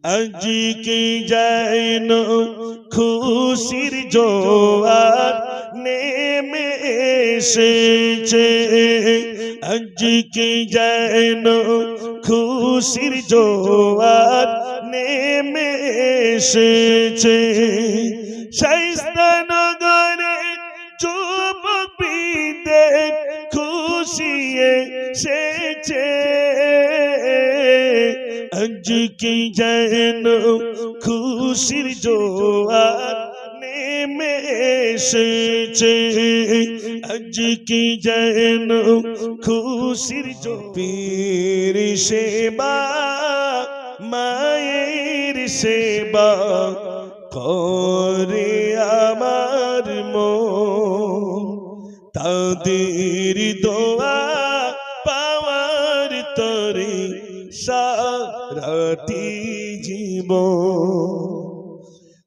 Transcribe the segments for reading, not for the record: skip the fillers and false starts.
আজকে যেন খুশির জোয়ার নেমে এসেছে, আজকে যেন খুশির জোয়ার নেমে এসেছে। শাইস্তানগরে যুবক বৃন্দের খুশি এসেছে, আজকে যেন খুশির জোয়ার নেমে এসেছে, আজকে যেন খুশির জোয়ার। পীর সেবা মায়ের সেবা করে আমার মন, তাদের দোয়া পাওয়ার তরে সারাটি জীবন।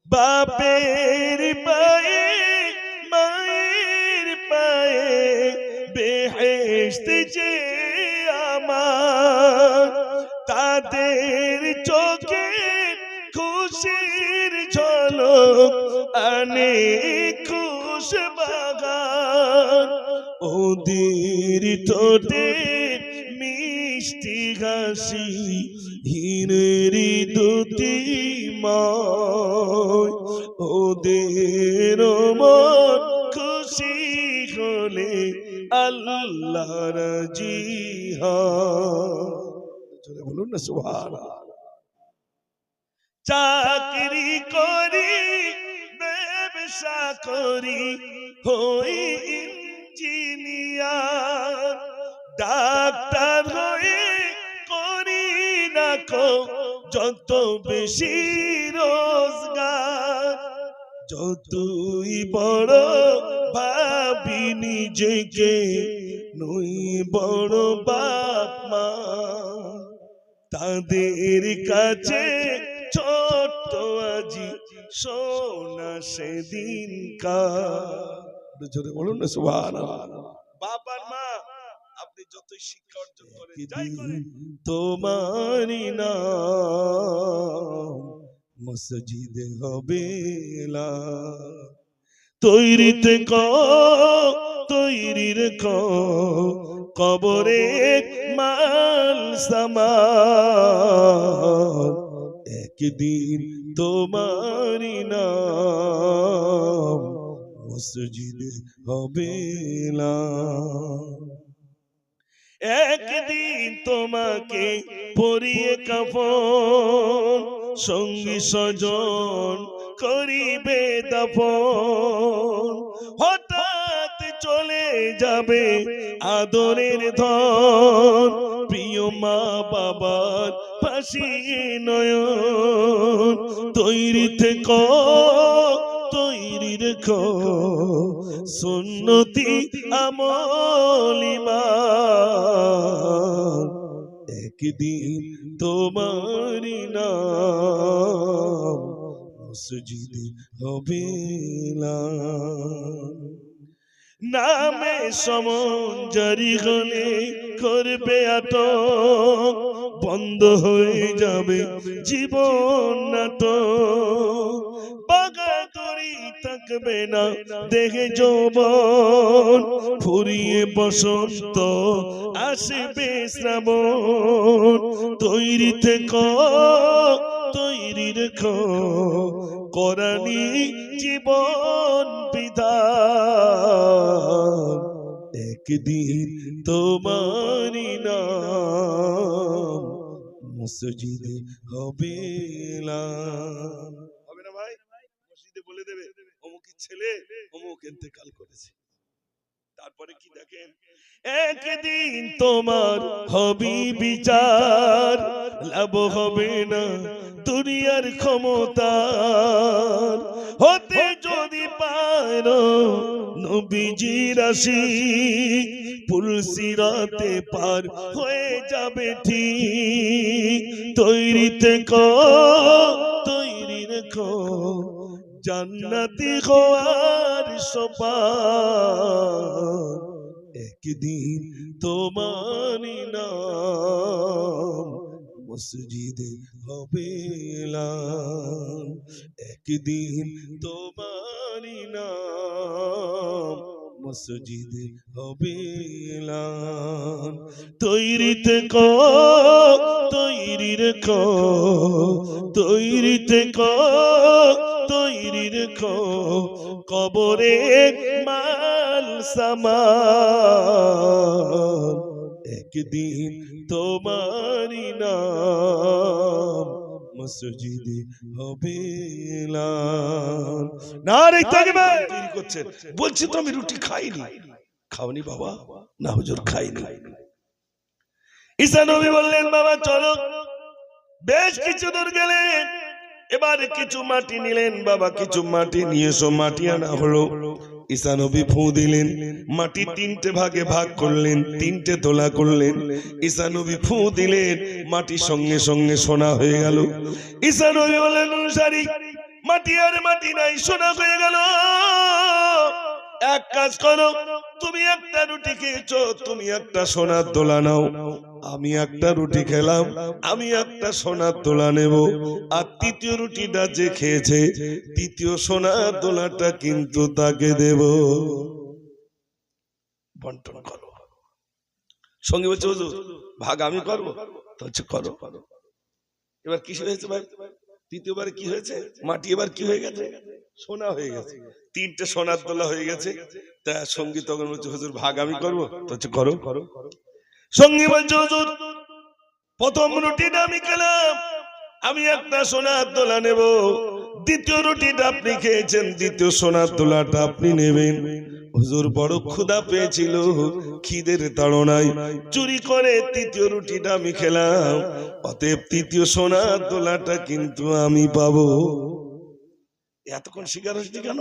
বাপের পায়ে মায়ের পায়ে বেহেশত যে আমার, তাদের চোখে খুশির ঝলক আনে খুশ বাগান, ওদের ঠোঁটে মিষ্টি হাসি হীরের দুটি ময়, ওদের মন খুশি হলে আল্লাহ রাজি হয়। জোরে বলুন না সুবহানাল্লাহ। চাকরি করি ব্যবসা করি হই ইঞ্জিনিয়ার, ডাক্তার হয়ে করি না কো যত বেশি রোজগার, যতই বড় ভাবি নিজেকে নই বড় বাপ মা, তাদের কাছে ছোট্ট আজি সোনা সেদিনকার। জোরে বলুন না সুবহানাল্লাহ। বাবার মা আপনি যতই শিক্ষা অর্জন করেন যাই করেন, তোমারই নাম মসজিদে হবে না। তৈরি থেকো তৈরি রেখো কবরে মাল সামান, একদিন তোমারই নাম মসজিদে হবে না। একদিন তোমাকে পরিয়ে কাফন, সঙ্গী স্বজন করিবে দাফন, হঠাৎ চলে যাবে আদরের ধন, প্রিয় মা বাবার পাশে নয়ন, তৈরি থেকো তৈরি রেখো সুন্নতি আমল ঈমান, একদিন তোমারই নাম মসজিদে হবে না। নামে সমন জারি হলে করবে আটক, বন্ধ হয়ে যাবে জীবন নাটক, বাগাদুরি থাকবে না দেখে যৌবন, ফুরিয়ে বসন্ত আসবে শ্রাবণ, তৈরি থেকো তৈরি রেখো কোরআনি জীবন বিধান, একদিন তোমারই নাম মসজিদে হবে না। হবে না ভাই? মসজিদে বলে দেবে অমুকের ছেলে অমুক ইন্তেকাল করেছে, তারপরে কি দেখেন একদিন তোমার হবি বিচার, লাভ হবে না দুনিয়ার ক্ষমতার, হতে যদি পারো নবীজির আশিক, পুলসিরাতে পার হয়ে যাবে ঠিক, তৈরি থেকো তৈরি রেখো জান্নাতি হওয়ার সোপান, একদিন তোমারই নাম মসজিদে হবে এলান, একদিন তোমারি নাম মসজিদে হবে এলান। তৈরি থেকো, তৈরি রেখো, তৈরি থেকো, তৈরি রেখো, কবরে মাল সামান, একদিন তোমারি নাম মসজিদে হবে এলান। নারে তাকবীর! তৈরি করছেন। বলছি তো আমি রুটি খাইনি। খাওনি বাবা? না হুজুর খাইনি। ঈসা নবী বললেন বাবা চলো। বেশ কিছু দূর গেলেন, এবার কিছু মাটি নিলেন। বাবা কিছু মাটি নিয়ে এসো। মাটি আনা হলো। ঈসা নবী ফু দিলেন, মাটি তিনটে ভাগে ভাগ করলেন, তিনটে তোলা করলেন। ঈসা নবী ফু দিলেন, মাটির সঙ্গে সঙ্গে সোনা হয়ে গেল। ঈসা নবী বললেন অনুসারী, মাটি আর মাটি নাই, সোনা হয়ে গেল। এক কাজ করো, তুমি একটা রুটি খেয়েছো, তুমি একটা সোনার দোলা নাও। আমি একটা রুটি খেলাম, আমি একটা সোনার দোলা নেব। আর তৃতীয় রুটিটা যে খেয়েছে, তৃতীয় সোনার দোলাটা কিন্তু তাকে দেব। বন্টন করো। সঙ্গে বলছে হুজুর ভাগ আমি করবো, তো হচ্ছে করো। এবার কি হয়েছে ভাই? তৃতীয়বার কি হয়েছে? মাটি এবার কি হয়ে গেছে? সোনা হয়ে গেছে। তিনটে সোনার দোলা হয়ে গেছে। তা সঙ্গী তখন বলছে হুজুর ভাগ আমি করবো, তো হচ্ছে করো। সঙ্গী বলছে হুজুর প্রথম রুটিটা আমি খেলাম, আমি একটা সোনার দোলা নেব। দ্বিতীয় রুটিটা আপনি খেয়েছেন, দ্বিতীয় সোনার দোলাটা আপনি নেবেন। হুজুর বড় ক্ষুধা পেয়েছিল, খিদের তাড়নায় চুরি করে তৃতীয় রুটিটা আমি খেলাম, অতএব তৃতীয় সোনার দোলাটা কিন্তু আমি পাবো। এতক্ষণ শিকার হচ্ছে কেন?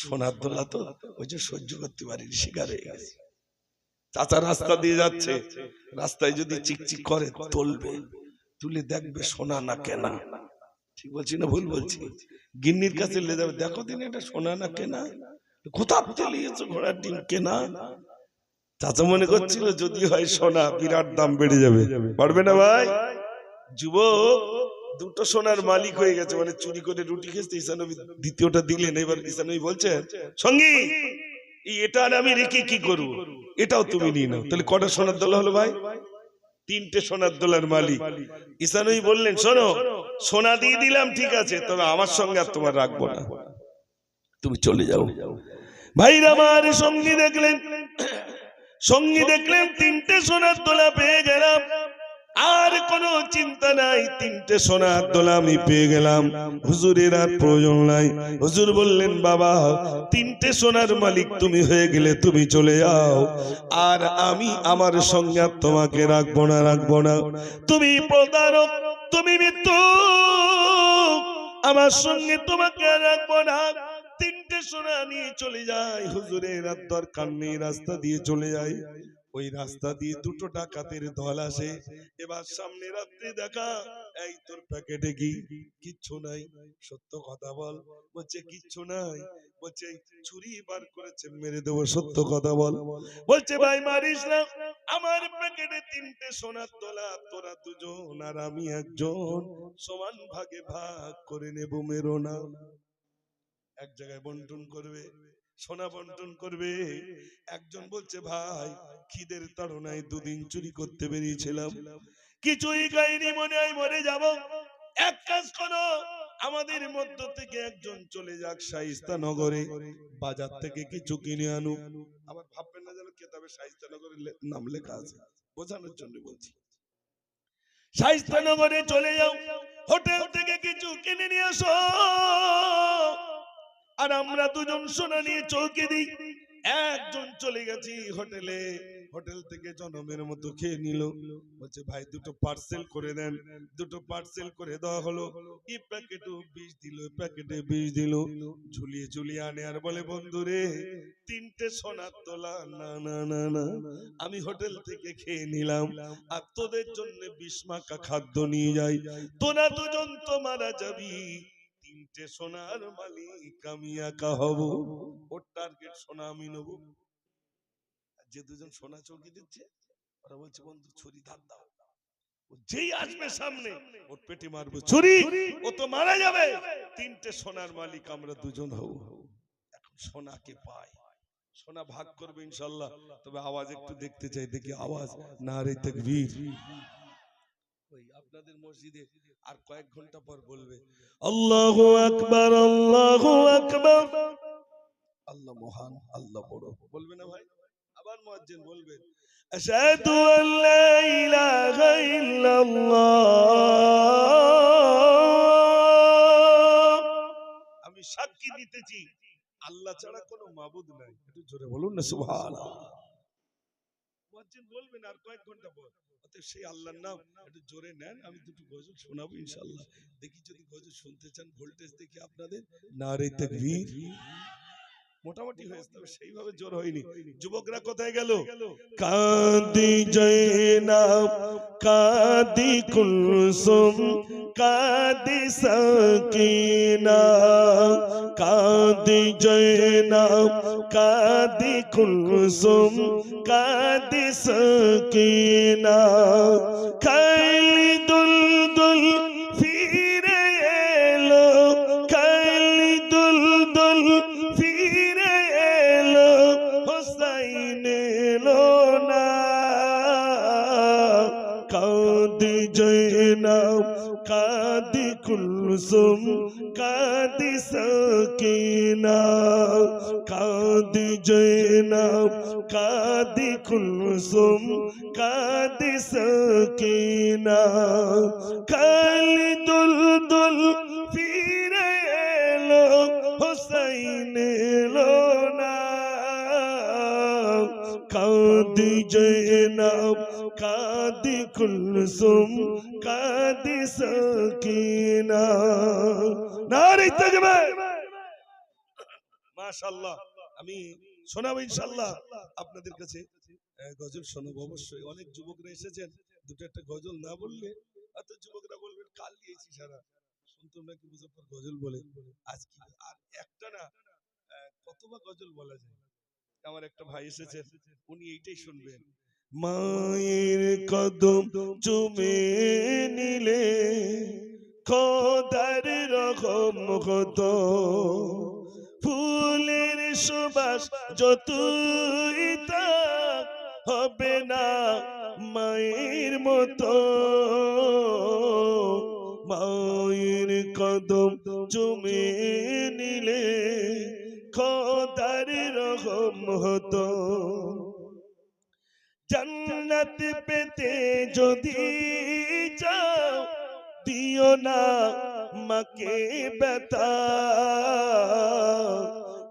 সোনার দোলা তো ওই যে সহ্য করতে পারিনি, শিকার হয়ে গেছে। চাচা রাস্তা দিয়ে যাচ্ছে, রাস্তায় যদি চিকচিক করে তুলবে, তুলে দেখবে সোনা না কেনা। ঠিক বলছি না ভুল বলছি? গিন্নির কাছে লে যাবে, দেখো দিন এটা সোনা না কেনা, কোথা তেলিয়েছো ঘোড়ার ডিম কেনা। চাচা মনে করছিল যদি হয় সোনা বিরাট দাম বেড়ে যাবে, পারবে না ভাই। যুবক দুটো সোনার মালিক হয়ে গেছে, মানে চুরি করে রুটি খেয়েছে। ঈসা নবী দ্বিতীয়টা দিলেন। এবার ঈসা নবী বলছেন সঙ্গী এটা আমি রেখে কি করবো, এটাও তুমি নিয়ে নাও। তাহলে কটা সোনার দোলা হলো ভাই? তিনটে সোনার দোলার মালিক। ঈসা নবী বললেন শোনো, সোনা দিয়ে দিলাম ঠিক আছে, তবে আমার সঙ্গে আর তোমার রাখবো না, তুমি চলে যাও। ভাইরা আমার সঙ্গী দেখলেন, সঙ্গী দেখলেন তিনটে সোনার দোলা পেয়ে গেলাম, আর কোনো চিন্তা নাই, তিনটে সোনার দোলা আমি পেয়ে গেলাম, হুজুরের আর প্রয়োজন নাই। হুজুর বললেন বাবা তিনটে সোনার মালিক তুমি হয়ে গেলে তুমি চলে যাও, আর আমি আমার সঙ্গে আর তোমাকে রাখবো না, রাখবো না। তুমি প্রতারক, তুমি মৃত্যু, আমার সঙ্গে তোমাকে রাখবো না। তিনটে সোনা নিয়ে চলে যায়। হুজুরের আর দরকার নেই, রাস্তা দিয়ে চলে যায়। ওই রাস্তা দিয়ে দুটো ডাকাতের দল আসে। এবার সামনে রাত্রে দেখা, এই তোর প্যাকেটে কি? কিচ্ছু নাই, সত্য কথা বল। বলছে কিচ্ছু নাই। বলছে চুরি বার করেছে, মেরে দেবো, সত্য কথা বল। বলছে ভাই মারিস না, আমার প্যাকেটে তিনটে সোনার দোলা, তোরা দুজন আর আমি একজন সমান ভাগে ভাগ করে নেব, মেরো না। এক জায়গায় বন্টন করবে, সোনা বন্টন করবে। একজন বলছে ভাই খিদের তাড়নায় দুদিন চুরি করতে বেরিয়েছিলাম, কিছুই খাইনি, মনে হয় মরে যাব। এক কাজ করো, আমাদের মধ্য থেকে একজন চলে যাক শাইস্তা নগরে, বাজার থেকে কিছু কিনে আনুক। আবার ভাববেন না যেন কেতাবে শাইস্তা নগরের নাম লেখা আছে, বোঝানোর জন্য বলছি। শাইস্তা নগরে চলে যাও, হোটেল থেকে কিছু কিনে নিয়ে আসো, আর আমরা দুজন সোনা নিয়ে চৌকি দিই। একজন চলে গেছি হোটেলে, হোটেল থেকে জনমের মতো খেয়ে নিল। বলছে ভাই দুটো পার্সেল করে দেন। দুটো পার্সেল করে দেওয়া হলো। এই প্যাকেটে 20 দিল, প্যাকেটে 20 দিল, ঝুলিয়ে ঝুলিয়ে আনে আর বলে বন্ধুরে তিনটে সোনার তোলা। না না না না, আমি হোটেল থেকে খেয়ে নিলাম, আর তোদের জন্য 20 মাকা খাদ্য নিয়ে যাই, তোরা দুজন তো মারা যাবি, তিনটে সোনার মালিক আমি একা হব। ওর টার্গেট সোনা আমি নেব। যে দুজন সোনা চৌকি দিচ্ছে ওরা বলছে বন্ধু ছুরি ধার দাও, যেই আসবে সামনে ওর পেটে মারবো ছুরি, ও তো মারা যাবে। তিনটে সোনার মালিক আমরা দুজন হব। এখন সোনাকে পাই, সোনা ভাগ করবে ইনশাল্লাহ। তবে আওয়াজ একটু দেখতে চাই, দেখি আওয়াজ। নারে তাকবীর। ওই আপনাদের মসজিদে আর কয়েক ঘন্টা পর বলবে আল্লাহু আকবার, আল্লাহু আকবার, আল্লাহ মহান, আল্লাহ বড়, বলবে না ভাই? আবার মুয়াজ্জিন বলবে আশহাদু আল্লা ইলাহা ইল্লাল্লাহ, আমি সাক্ষী দিতেছি আল্লাহ ছাড়া কোনো মাবুদ নাই। একটু জোরে বলুন না সুবহানাল্লাহ। মুয়াজ্জিন বলবেন আর কয়েক ঘন্টা পর। অতএব সেই আল্লাহর নাম একটু জোরে নেন, আমি দুটো গজল শোনাবো ইনশাআল্লাহ। দেখি যদি গজল শুনতে চান, ভোল্টেজ দেখি আপনাদের। নারে তাকবীর। মোটামুটি হয়েছে, তবে সেইভাবে জোর হয়নি। যুবকরা কোথায় গেল? কাঁদি জয়নাব, কাঁদি কুলসুম, কাঁদি সাকিনা, কাঁদি জয়নাব, কাঁদি কুলসুম, কাঁদি সাকিনা, খাইলি দুলদুল ফিরে এলো, খাইলি দুলদুল ফিরে এলো, হোসাইন এলো না। কাঁদি জয়নাব, কাঁদি কুলসুম, কাঁদি সাকিনা, কাঁদি জয়নাব, কাঁদি কুলসুম, কাঁদি সাকিনা, খালি দুলদুল ফিরে এলো, হোসাইন এলো না। কাঁদি জয়নাব, কাঁদি কুলসুম, কাঁদি সাকিনা। নারে তাকবীর। মাশাআল্লাহ। আমি শোনাবো ইনশাআল্লাহ আপনাদের কাছে। গজল শোনাবো অবশ্যই। অনেক যুবকরা এসেছেন, দুটো একটা গজল না বললে এত যুবকরা বলবেন কাল দিয়েছি সারা, শুনতো নাকি মুজফফর গজল বলে। আজকে আর একটা না, কতবার গজল বলা যায়। আমার একটা ভাই এসেছেন, উনি এইটাই শুনবেন। মায়ের কদম চুমে নিলে খোদার রকম কত, ফুলের সুবাস যতই তাক হবে না মায়ের মতো। মায়ের কদম চুমে নিলে খোদার রকম হতো। জান্নাত পেতে যদি চাও, দিও না মাকে ব্যথা,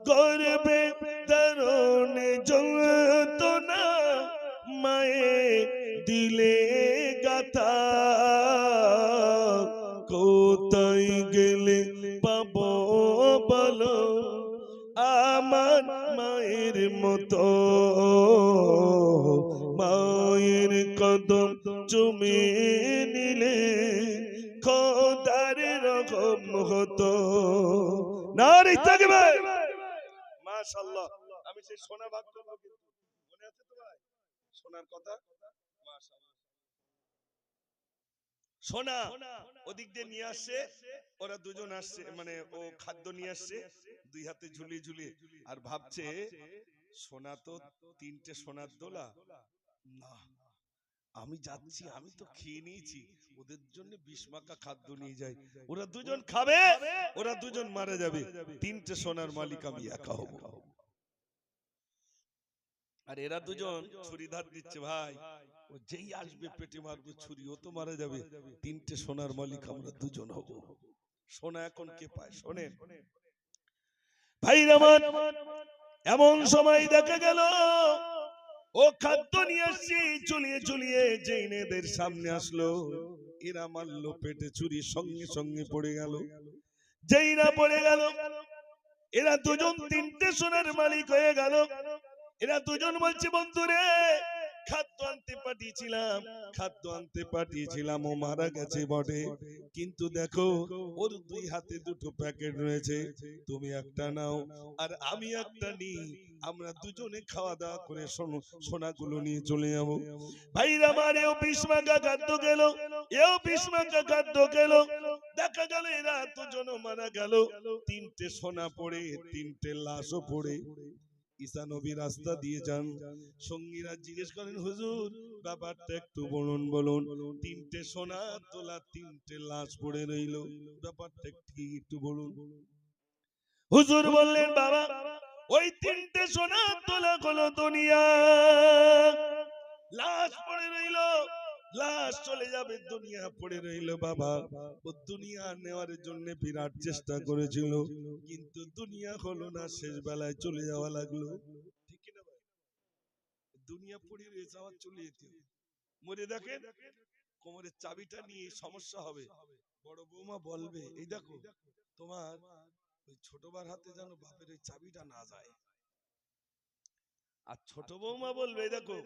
গর্বে দারুণ যন্ত্রণা মায়ে দিলে গাথা। কোথায় গেলে পাবো বলো আমার মায়ের মতো, মায়ের কদম চুমে নিলে খোদার রকম হতো। নারে তাকবীর। মাশাআল্লাহ। আমি সেই সোনা ভাগ করব, কিন্তু মনে আছে তো ভাই সোনার কথা? মাশাআল্লাহ। সোনা ওদিক দিয়ে নিয়ে আসছে, ওরা দুজন আসছে, মানে ও খাদ্য নিয়ে আসছে দুই হাতে ঝুলিয়ে ঝুলিয়ে, আর ভাবছে সোনা তো তিনটে সোনার দোলা, না আমি যাচ্ছি, আমি তো খেয়ে নিয়েছি, ওদের জন্য 20 মাকা খাদ্য নিয়ে যাই, ওরা দুজন খাবে, ওরা দুজন মারা যাবে, তিনটে সোনার মালিক আমি একা হব। আর এরা দুজন ছুরি ধার দিচ্ছে, ভাই ও যেই আসবে পেটে মারবে ছুরি, ও তো মারা যাবে, তিনটে সোনার মালিক আমরা দুজন হব। সোনা এখন কে পায়? শোনেন ভাই আমার, এমন সময় দেখা গেল ও খাদ্য নিয়ে আসছি, চুলিয়ে চুলিয়ে জৈনেদের সামনে আসলো, এরা মারলো পেটে ছুরি, সঙ্গে সঙ্গে পড়ে গেল। যেইরা পড়ে গেল, এরা দুজন তিনটে সোনার মালিক হয়ে গেল। এরা দুজন বলছে বন্ধুরে খাদ্য আনতে পাঠিয়েছিলাম, ও মারা গেছে বটে, কিন্তু দেখো ওর দুই হাতে দুটো প্যাকেট রয়েছে, তুমি একটা নাও আর আমি একটা নিই, আমরা দুজনে খাওয়া দাওয়া করে সোনাগুলো নিয়ে চলে যাবো। ভাইরা আমার, এও 20 মাকা খাদ্য গেল, এও 20 মাকা খাদ্য গেল। দেখা গেল এরা দুজন মারা গেল, 3টে সোনা পড়ে, 3টে লাশও পড়ে। ঈসা নবী রাস্তা দিয়ে যান, সঙ্গীরা জিজ্ঞেস করেন, হুজুর ব্যাপারটা একটু বলুন। 3টে সোনা তোলা, 3টে লাশ পড়ে রইল, ব্যাপারটা একটু বলুন। হুজুর বললেন, বাবা ওই 3টে সোনা তোলা হলো দুনিয়া, লাশ পড়ে রইল, লাশ চলে যাবে, দুনিয়া পড়ে রইল। বাবা ও দুনিয়া নেওয়ার জন্য বিরাট চেষ্টা করেছিল, কিন্তু দুনিয়া হলো না, শেষ বেলায় চলে যাওয়া লাগলো। ঠিক কিনা ভাই? দুনিয়া পড়ে রয়েছে, আবার চলে যেতে মরে দেখেন কোমরের চাবিটা নিয়ে সমস্যা হবে। বড় বৌমা বলবে, এই দেখো তোমার ওই ছোটবার হাতে যেন বাপের ওই চাবিটা না যায়। আর ছোট বৌমা বলবে, এই দেখো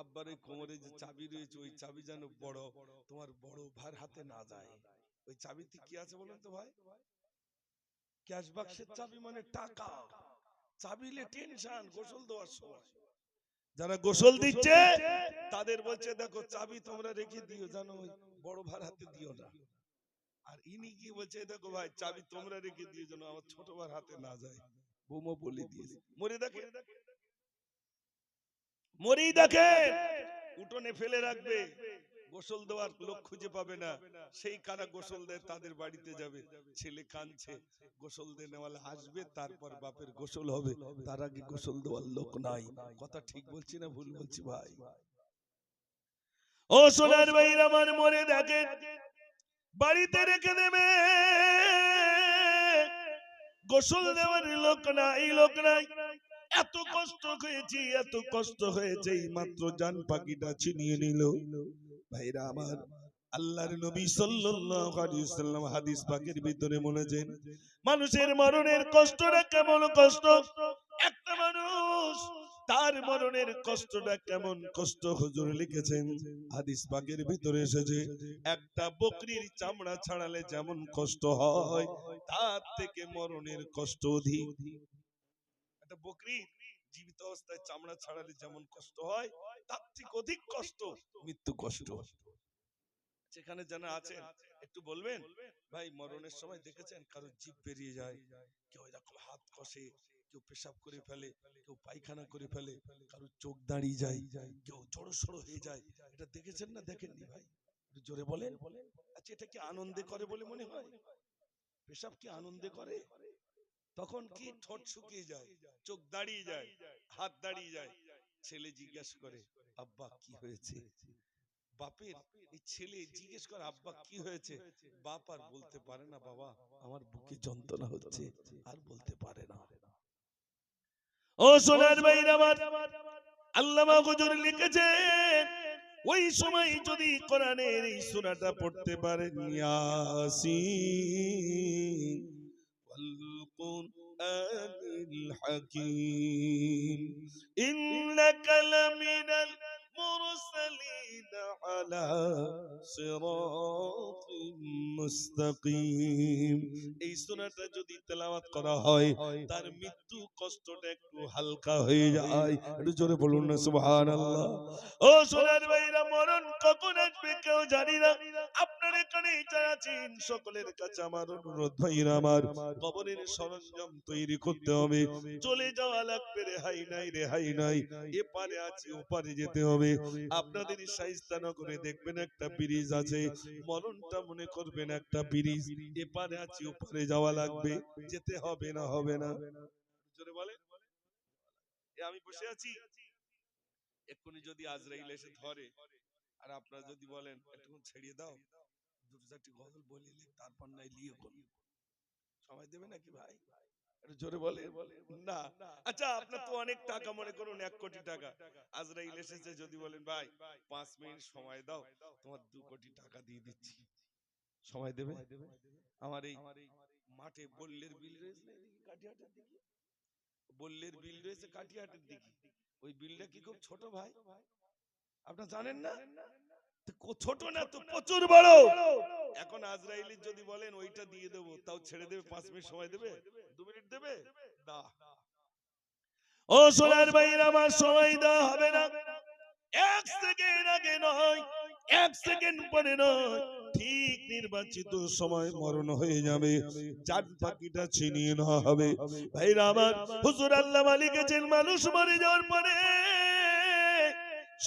আব্বার ওই কোমরে যে চাবি রয়েছে, ওই চাবি যেন তোমার বড় ভাইয়ের হাতে না যায়। ওই চাবিতে কি আছে বলুন তো ভাই? ক্যাশ বাক্সের চাবি মানে টাকা। চাবিলে টেনশন গোসল দেওয়ার সময়। যারা গোসল দিচ্ছে তাদের বলছে, দেখো চাবি তোমরা রেখে দিও, জানো ওই বড় ভাইয়ের হাতে দিও না। আর ইনি কি বলছে, দেখো ভাই চাবি তোমরা রেখে দিও, যেন আমার ছোট ভাইয়ের হাতে না যায়। বৌমা বলে দিয়েছে। মরেই দেখেন উঠোনে ফেলে রাখবে, গোসল দেওয়ার লোক খুঁজে পাবে না, সেই কারা গোসল দেয় তাদের বাড়িতে যাবে, ছেলে কাঁদছে, গোসল দেওয়ালা আসবে, তারপর বাপের গোসল হবে, তার আগে গোসল দেওয়ার লোক নাই। কথা ঠিক বলছি না ভুল বলছি ভাই? ও সোনার ভাইরা আমার, মরে দেখেন বাড়িতে রেখে দেবে, গোসল দেওয়ার লোক নাই। এত কষ্ট হয়েছে, এই মাত্র জান পাখিটা ছিনিয়ে নিল। ভাইরা আমার, আল্লাহর নবী সাল্লাল্লাহু আলাইহি ওয়াসাল্লাম হাদিস পাকের ভিতরে বলেছেন, মানুষের মরণের কষ্টটা কেমন কষ্ট, একটা মানুষ তার মরণের কষ্টটা কেমন কষ্ট হুজুর লিখেছেন। হাদিস পাকের ভিতরে এসেছে, একটা বকরির চামড়া ছাড়ালে যেমন কষ্ট হয়, তার থেকে মরণের কষ্ট অধিক। একটা বকরি জীবিত অবস্থায় চামড়া ছাড়ালে যেমন কষ্ট হয়, তার থেকে অধিক কষ্ট মৃত্যু কষ্ট। যেখানে জানা আছেন একটু বলবেন, ভাই মরণের সময় দেখেছেন কারো জিভ বেরিয়ে যায়, কেউ এরকম হাত কষে, কেউ পেশাব করে ফেলে, কেউ পায়খানা করে ফেলে, কারো চোখ দাঁড়িয়ে যায়, কেউ জড়সড় হয়ে যায়, এটা দেখেছেন না দেখেননি ভাই? একটু জোরে বলেন। আচ্ছা, এটা কি আনন্দে করে বলে মনে হয়? পেশাব কি আনন্দে করে? তখন কি ঠোঁট শুকিয়ে যায়, চোখ দাঁড়িয়ে যায়, হাত দাঁড়িয়ে যায়। ছেলে জিজ্ঞাসা করে, আব্বা কি হয়েছে? বাপের এই ছেলে জিজ্ঞেস করে, আব্বা কি হয়েছে? বাপ আর বলতে পারে না, বাবা আমার বুকে যন্ত্রণা হচ্ছে, আর বলতে পারে না। ও সোনার ভাইরা আমার, আল্লামা হুজুর লিখেছেন, ওই সময় যদি কোরআনের এই সূরাটা পড়তে পারেন, ইয়াসিন ওয়াল কুরআনিল হাকীম, ইন্নাকা লামিনাল মুরসালিন আলা সিরাতিম মুস্তাকিম। এই সূরাটা যদি তেলাওয়াত করা হয়, তার মৃত্যু কষ্টটা একটু হালকা হয়ে যায়। একটু জোরে বলুন না সুবহানাল্লাহ। ও সোনার ভাইরা, মরণ কখন আসবে কেউ জানি না। আপনার এখানে যারা আছেন সকলের কাছে আমার অনুরোধ, ভাইরা আমার, কবরের সরঞ্জাম তৈরি করতে হবে, চলে যাওয়া লাগবে, রেহাই নাই। এপারে আছি ওপারে যেতে হবে। আপনাদের শায়েস্তানগরে দেখবেন একটা ব্রিজ আছে, মরণটা মনে করবেন একটা ব্রিজ, এপারে আছি ওপারে যাওয়া লাগবে, যেতে হবে না জোরে বলে। আমি বসে আছি, এক্ষুনি যদি আজরাইল এসে ধরে, আর আপনারা যদি বলেন একটু ছেড়িয়ে দাও, দুটো চারটি গজল বলিলে, তারপর নাই লিয়ে করুন, সময় দেবে নাকি ভাই? একটু জোরে বলে না। আচ্ছা, আপনার তো অনেক টাকা, মনে করুন 1 কোটি টাকা, আজরাইল এসেছে, যদি বলেন ভাই 5 মিনিট সময় দাও, তোমার 2 কোটি টাকা দিয়ে দিচ্ছি, সময় দেবে? আমার এই মাঠে বল্লের বিল রয়েছে না, এদিকে কাটিহাটের দিকে, বল্লের বিল রয়েছে কাটিহাটের দিকে, ওই বিলটা কি খুব ছোট ভাই? আপনারা জানেন না? ছোট না তো, প্রচুর বড়। এখন আজরাইলের যদি বলেন ওইটা দিয়ে দেবো, তাও ছেড়ে দেবে? 5 মিনিট সময় দেবে? 2 মিনিট দেবে? না। ও সোনার ভাইরা আমার, সময় দেওয়া হবে না। 1 সেকেন্ড আগে নয়, 1 সেকেন্ড পরে নয়, ঠিক নির্বাচিত সময় মরণ হয়ে যাবে, চার পাখিটা ছিনিয়ে নেওয়া হবে। ভাইরা আমার, হুজুর আল্লাহ মালিকের মানুষ মরে যাওয়ার পরে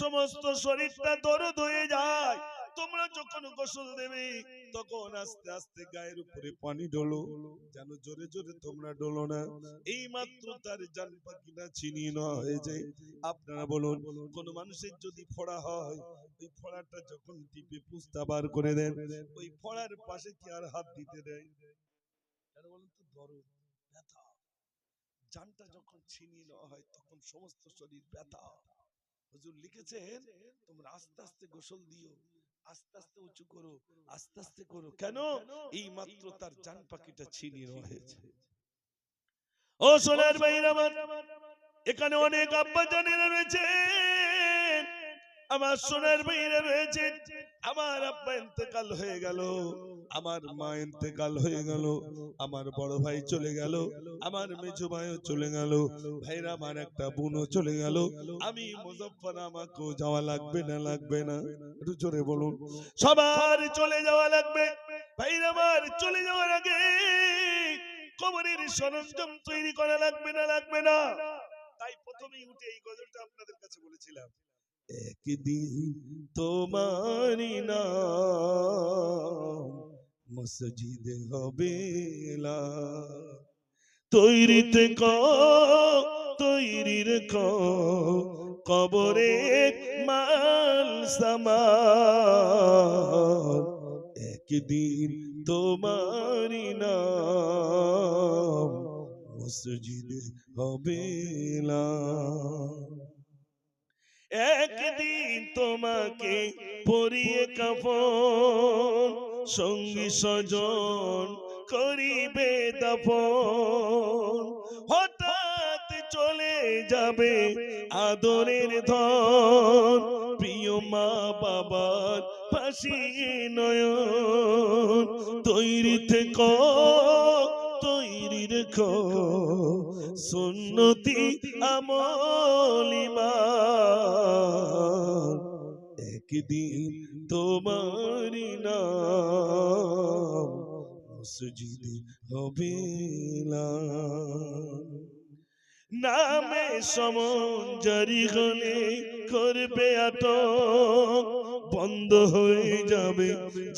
সমস্ত শরীরটা দরদ হয়ে যায়। তোমরা যখন গোসল দেবে তখন আস্তে আস্তে গায়ের উপরে পানি ঢোলো, যেন জোরে জোরে তোমরা ঢোলো না। এই মাত্র তার জান পাখিটা ছিনিয়ে নেওয়া হয়েছে। আপনারা বলুন, কোন মানুষের যদি ফোড়া হয়, ওই ফোড়াটা যখন টিপে পুস্তা বার করে দেন, ওই ফোড়ার পাশে কি আর হাত দিতে দেয়? কেন বলুন তো? দরদ, ব্যথা। জানটা যখন ছিনিয়ে নেওয়া হয় তখন সমস্ত শরীর ব্যথা। হুজুর লিখেছেন, তোমরা আস্তে আস্তে গোসল দিও, আস্তে আস্তে উঁচু করো, আস্তে আস্তে করো। কেন? এই মাত্র তার জান পাখিটা ছিনিয়ে নেওয়া হয়েছে। ও সোনার ভাইরা আমার, এখানে অনেক আব্বা জানেরা রয়েছে, আমার সোনার ভাইরা রয়েছে। আমার আব্বা ইন্তেকাল হয়ে গেল, আমার মা ইন্তেকাল হয়ে গেল, আমার বড় ভাই চলে গেল, আমার মেজো ভাইও চলে গেল, ভাইরা আমার একটা বোনও চলে গেল। আমি মুজাফফর, আমাকেও যাওয়া লাগবে না? লাগবে না? একটু জোরে বলুন। সবার চলে যাওয়া লাগবে। ভাইরা আমার, চলে যাওয়ার আগে কবরের সরঞ্জাম তৈরি করা লাগবে না? লাগবে না? তাই প্রথমেই উঠে এই গজলটা আপনাদের কাছে বলেছিলাম, একদিন তোমারি নাম মসজিদে হবে লা, তৈরি থেকো, তৈরি রেখো, কবরে মাল সামান। একদিন তোমারি নাম মসজিদে হবে লা, একদিন তোমাকে পরিয়ে কাফন, সঙ্গী স্বজন করিবে দাফন। হঠাৎ চলে যাবে আদরের ধন, প্রিয় মা বাবার পাশে নয়ন। তৈরি থেকো, তৈরি রেখো, সুন্নতি আমল ঈমান। একদিন তোমারি নাম মসজিদে হবে লা, নামে সমন জারি হলে করবে আটক, বন্ধ হয়ে যাবে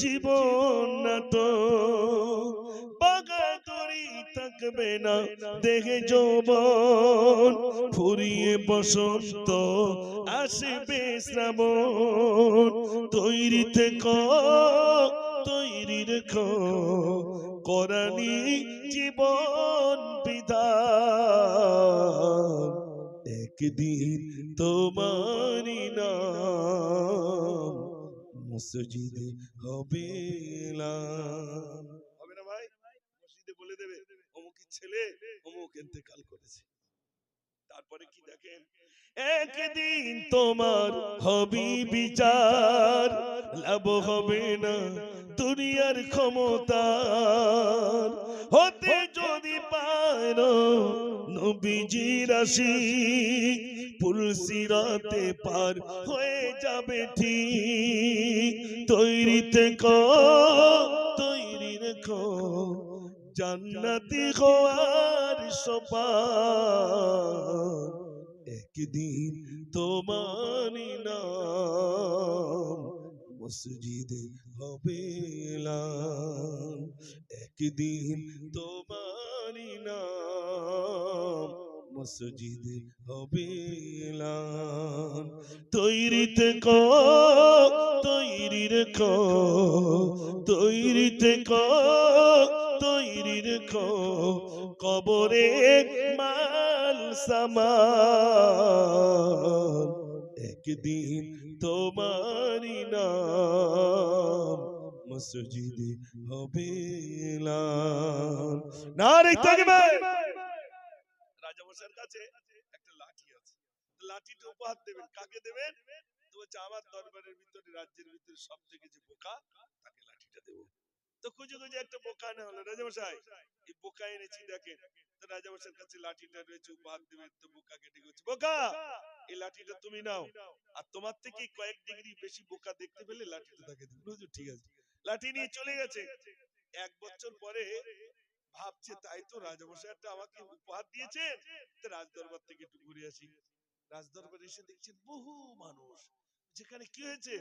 জীবন নাটক। বাগাদুরি থাকবে না দেখে যৌবন, ফুরিয়ে বসন্ত আসবে শ্রাবণ। তৈরি থেকো, তৈরি রেখো, কোরআনি জীবন বিধান। একদিন তোমারি নাম মসজিদে হবে লা। হবে না ভাই? মসজিদে বলে দেবে অমুকের ছেলে অমুক ইন্তেকাল করেছে। তারপরে কি দেখেন, একদিন তোমার হবে বিচার, লাভ হবে না দুনিয়ার ক্ষমতা, হতে যদি পারো নবীজির আশিক, পুলসিরাতে পার হয়ে যাবে ঠিক। তৈরি থেকো, তৈরি রেখো, জান্নাতি হওয়ার সোপান। একদিন তোমারি নাম মসজিদে হবে লা, একদিন তোমারি নাম মসজিদে হবে লা। তৈরি থেকো, তৈরি রেখো, তৈরি থেকো, তৈরি রেখো, কবরে মাল সামান। একদিন তোমারি নাম মসজিদে হবে লা। নারে তাকবীর। রাজা মশাইয়ের কাছে একটা লাঠি আছে, লাঠিটা উপহার দেবেন। কাকে দেবেন? বলছে আমার দরবারের ভিতরে রাজ্যের ভিতরে সব থেকে যে বোকা তাকে লাঠিটা দেবো। তো খুঁজে খুঁজে একটা বোকা আনা হলো। রাজামশাই এই বোকা এনেছি দেখেন। তো রাজামশাইয়ের কাছে লাঠিটা রয়েছে, উপহার দেবেন। তো বোকাকে ডেকে বলছে, বোকা এই লাঠিটা তুমি নাও, আর তোমার থেকে কয়েক ডিগ্রি বেশি বোকা দেখতে পেলে লাঠিটা তাকে দেবো। ঠিক আছে, লাঠি নিয়ে চলে গেছে। 1 বছর পরে ভাবছে তাই তো রাজামশাই একটা আমাকে উপহার দিয়েছেন, তো রাজদরবার থেকে একটু ঘুরে আসি। রাজদরবারে এসে দেখছেন বহু মানুষ। যেখানে কি হয়েছে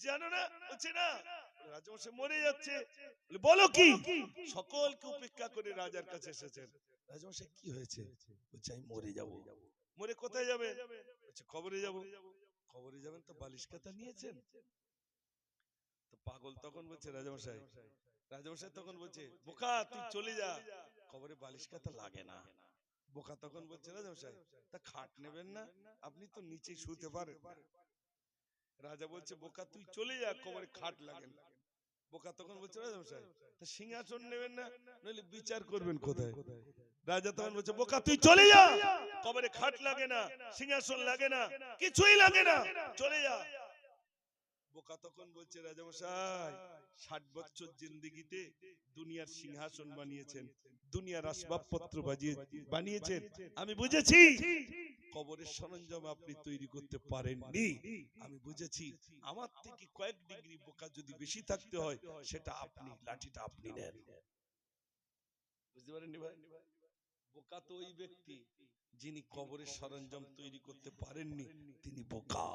জানো না? বলছে না, রাজামশাই মরে যাচ্ছে। বলো কি? সকলকে উপেক্ষা করে রাজার কাছে এসেছেন। রাজামশাই কি হয়েছে? বলছে আমি মরে যাব। মরে কোথায় যাবে? বলছে কবরে যাব। কবরে যাবেন তো বালিশ কাতা নিয়েছেন? তো পাগল তখন বলছে রাজামশাই, রাজামশাই তখন বলছে বোকা তুই চলে যা, কবরে বালিশ কাতা লাগে না। বোকা তখন বলছে রাজামশাই তা খাট নেবেন না, আপনি তো নিচে শুতে পারেন। রাজা বলছে বোকা তুই চলে যা, কবরে খাট লাগে না। বোকা তখন বলছে রাজামশাই তা সিংহাসন নেবেন না, নইলে বিচার করবেন কোথায়? রাজা তখন বলছে বোকা তুই চলে যা, কবরে খাট লাগে না, সিংহাসন লাগে না, কিছুই লাগে না, চলে যা। বোকা তখন বলছে রাজামশাই 60 বছর জিন্দেগিতে দুনিয়ার সিংহাসন বানিয়েছেন, দুনিয়ার আসবাবপত্র বানিয়েছেন, আমি বুঝেছি কবরের সরঞ্জাম আপনি তৈরি করতে পারেননি। আমি বুঝেছি আমার থেকে কয়েক ডিগ্রি বোকা যদি বেশি থাকতে হয় সেটা আপনি, লাঠিটা আপনি নেন। বুঝতে পারেননি ভাই? বোকা তো ওই ব্যক্তি যিনি কবরের সরঞ্জাম তৈরি করতে পারেননি, তিনি বোকা।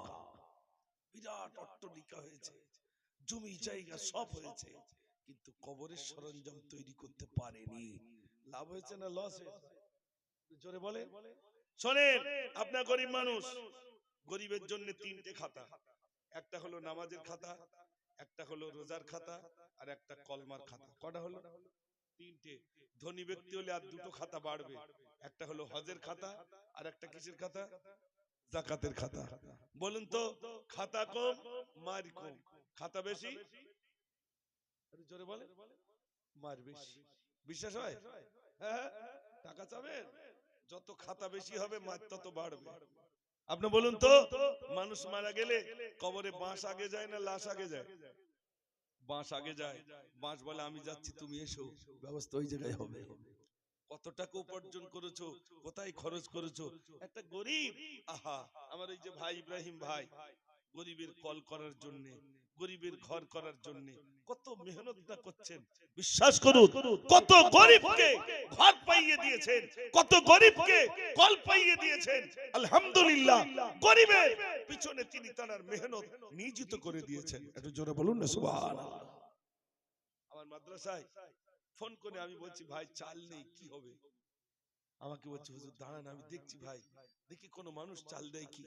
বিরাট অট্টালিকা হয়েছে, জমি জায়গা সব হয়েছে, কিন্তু কবরের সরঞ্জাম তৈরি করতে পারেনি। লাভ হয়েছে না লস হয়েছে? জোরে বলে। শোনেন, আপনার গরিব মানুষ, গরিবের জন্য 3টে খাতা। একটা হলো নামাজের খাতা, একটা হলো রোজার খাতা, আর একটা কলমার খাতা। কটা হলো? 3টে। ধনী ব্যক্তি হলে আর 2টো খাতা বাড়বে। একটা হলো হজের খাতা, আর একটা কিসের খাতা? যাকাতের খাতা। বলুন তো খাতা কম মার কম, খাতা বেশি? জোরে বলে। মার বেশি। বিশ্বাস হয়? হ্যাঁ, টাকা চাবেন, যত খাতা বেশি হবে মার তত বাড়বে। আপনি বলুন তো মানুষ মারা গেলে কবরে বাঁশ আগে যায় না লাশ আগে যায়? বাঁশ আগে যায়। বাঁশ বলে আমি যাচ্ছি তুমি এসো, ব্যবস্থা ওই জায়গায় হবে। কত টাকা উপার্জন করেছো, কোথায় খরচ করেছো? একটা গরিব, আহা আমার এই যে ভাই ইব্রাহিম ভাই, গরিবের কল করার জন্য, গরিবের ঘর করার জন্য কত মেহনত না করছেন। বিশ্বাস করুন, কত গরিবকে ঘর পাইয়ে দিয়েছেন, কত গরিবকে কল পাইয়ে দিয়েছেন। আলহামদুলিল্লাহ, গরিবের পিছনে তিনি তার মেহনত নিয়োজিত করে দিয়েছেন। একটু জোরে বলুন না সুবহানাল্লাহ। আমার মাদ্রাসায় ফোন করে আমি বলছি ভাই চাল নেই, কি হবে? আমাকে বলছে হুজুর দাঁড়ান আমি দেখছি। ভাই দেখি কোন মানুষ চাল দেয় কি।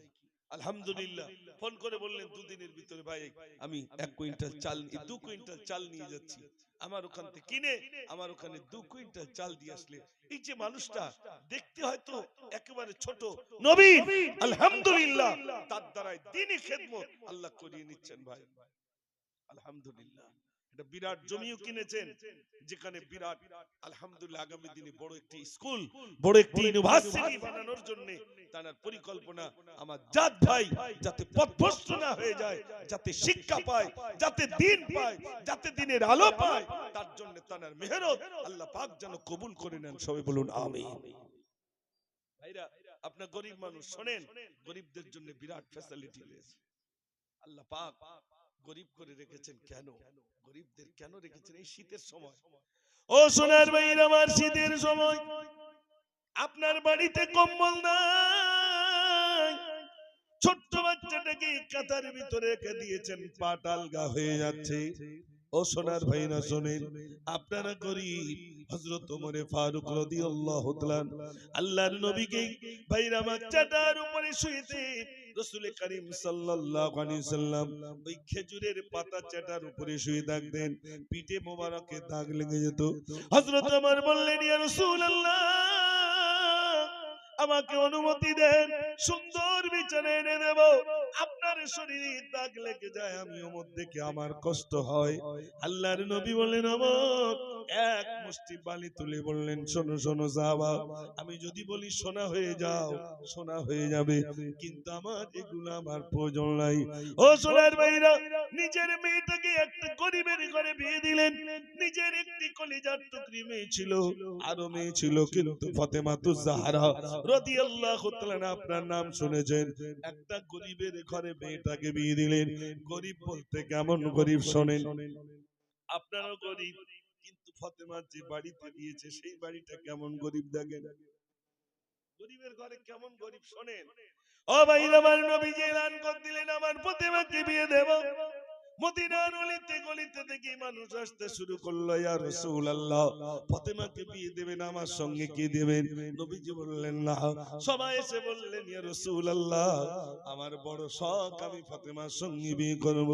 আলহামদুলিল্লাহ, ফোন করে বললেন 2 দিনের ভিতরে ভাই আমি 1 কুইন্টাল চাল, 2 কুইন্টাল চাল নিয়ে যাচ্ছি। আমার ওখান থেকে কিনে আমার ওখানে 2 কুইন্টাল চাল দিয়ে আসলে এই যে মানুষটা দেখতে হয়তো একেবারে ছোট, নবীন, আলহামদুলিল্লাহ তার দ্বারাই দ্বীনি খেদমত আল্লাহ করিয়ে নিচ্ছেন ভাই। আলহামদুলিল্লাহ, এটা বিরাট জমিও কিনেছেন, যেখানে বিরাট আলহামদুলিল্লাহ আগামী দিনে বড় একটি স্কুল, বড় একটি ইউনিভার্সিটি বানানোর জন্য তার পরিকল্পনা। আমার জাত ভাই যাতে পথভ্রষ্ট না হয়ে যায়, যাতে শিক্ষা পায়, যাতে দ্বীন পায়, যাতে দ্বীনের আলো পায়, তার জন্য তার মেহনত আল্লাহ পাক যেন কবুল করে নেন। সবাই বলুন আমিন। ভাইরা, আপনার গরিব মানুষ শোনেন, গরিবদের জন্য বিরাট ফ্যাসিলিটি রয়েছে। আল্লাহ পাক গরিব করে রেখেছেন। কেন গরিবদের কেন রেখেছেন? এই শীতের সময়, ও সোনার ভাইরা আমার, শীতের সময় আপনার বাড়িতে কম্বল নাই, ছোট্ট বাচ্চাটাকে কাঁথার ভিতরে রেখে দিয়েছেন, পাটা আলগা হয়ে যাচ্ছে। ও সোনার ভাইরা শোনেন, আপনারা গরিব, হযরত ওমর ফারুক রাদিয়াল্লাহু তাআলা আল্লাহর নবীকে ভাইরা বাচ্চাটার উপরে শুইতে রাসূল করিম সাল্লাল্লাহু আলাইহি সাল্লাম ওই খেজুরের পাতা চাটার উপরে শুয়ে থাকতেন, পিঠে মোবারকে দাগ লেগে যেত। হযরত ওমর বললেন, ইয়া রাসূলুল্লাহ, আমাকে অনুমতি দেন, সুন্দর বিছানা এনে দেব। আপনার শরীরে দাগ লেগে যায়, আমি ওমর দেখে আমার কষ্ট হয়। আল্লাহর নবী বলেন, ওমর এক মুষ্টি বালি তুলে বললেন, শোনো শোনো সাহাবা, আমি যদি বলি সোনা হয়ে যাও, সোনা হয়ে যাবে, কিন্তু আমার এগুলো আমার প্রয়োজন নাই। ও সোনার ভাইরা, নিজের মেয়েটাকে একটা গরিবের ঘরে বিয়ে দিলেন। নিজের একটি কলিজার টুকরি মেয়ে ছিল, আরো মেয়ে ছিল, কিন্তু ফাতেমাতুজ জাহরা রাদিয়াল্লাহু তাআলা, আপনার নাম শুনেছেন, একটা গরিবের ঘরে মেয়েটাকে বিয়ে দিলেন। গরিব বলতে কেমন গরিব শোনেন, আপনারও গরিব, কিন্তু ফাতেমা যে বাড়িতে দিয়েছে সেই বাড়িটা কেমন গরিব দেখেন। গরিবের ঘরে কেমন গরিব শোনেন। ও ভাইরা, আমার নবীজি এলান করে দিলেন, আমার ফাতেমাকে বিয়ে দেব। মদিনার অলিতে গলিতে থেকে মানুষ আসতে শুরু করলো, ইয়া রাসূলুল্লাহ, ফাতেমাকে বিয়ে দেবেন, আমার সঙ্গে কি দেবেন? নবীজি বললেন না। সবাই এসে বললেন, ইয়া রাসূলুল্লাহ, আমার বড় শখ, আমি ফাতেমার সঙ্গে বিয়ে করব।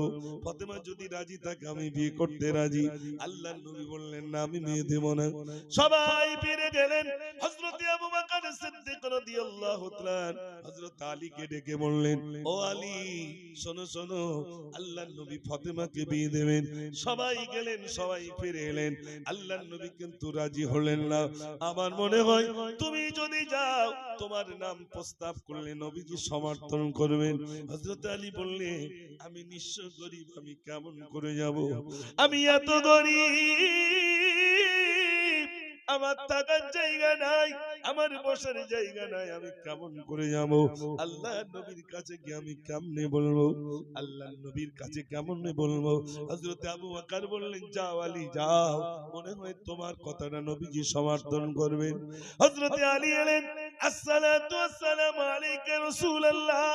ফাতেমা যদি রাজি থাকে আমি বিয়ে করতে রাজি। আল্লাহর নবী বললেন, না, আমি মেয়ে দেব না। সবাই ফিরে গেলেন। হযরত আবু বকর সিদ্দিক রাদিয়াল্লাহু তাআলা হযরত আলীকে ডেকে বললেন, ও আলী, শোনো শোনো, আল্লাহর নবী ফাতেমাকে বিয়ে দেবেন। সবাই গেলেন, সবাই ফিরে এলেন। আল্লাহর নবী কিন্তু রাজি হলেন না। আমার মনে হয় তুমি যদি যাও, তোমার নাম প্রস্তাব করলে নবীজি সমর্থন করবেন। হযরত আলী বললেন, আমি নিঃস্ব গরিব, আমি কেমন করে যাব? আমি এত গরিব, আমার থাকার জায়গা নাই, আমার বসার জায়গা নাই, আমি কেমন করে যাব? আল্লাহর নবীর কাছে গিয়ে আমি কেমনে বলবো? আল্লাহর নবীর কাছে কেমনে বলবো? হযরত আবু বকর বললেন, যাও আলী যাও, মনে হয় তোমার কথাটা নবীজি সমর্থন করবেন। হযরত আলী এলেন, আসসালাতু ওয়াসসালামু আলাইকা রাসূলুল্লাহ,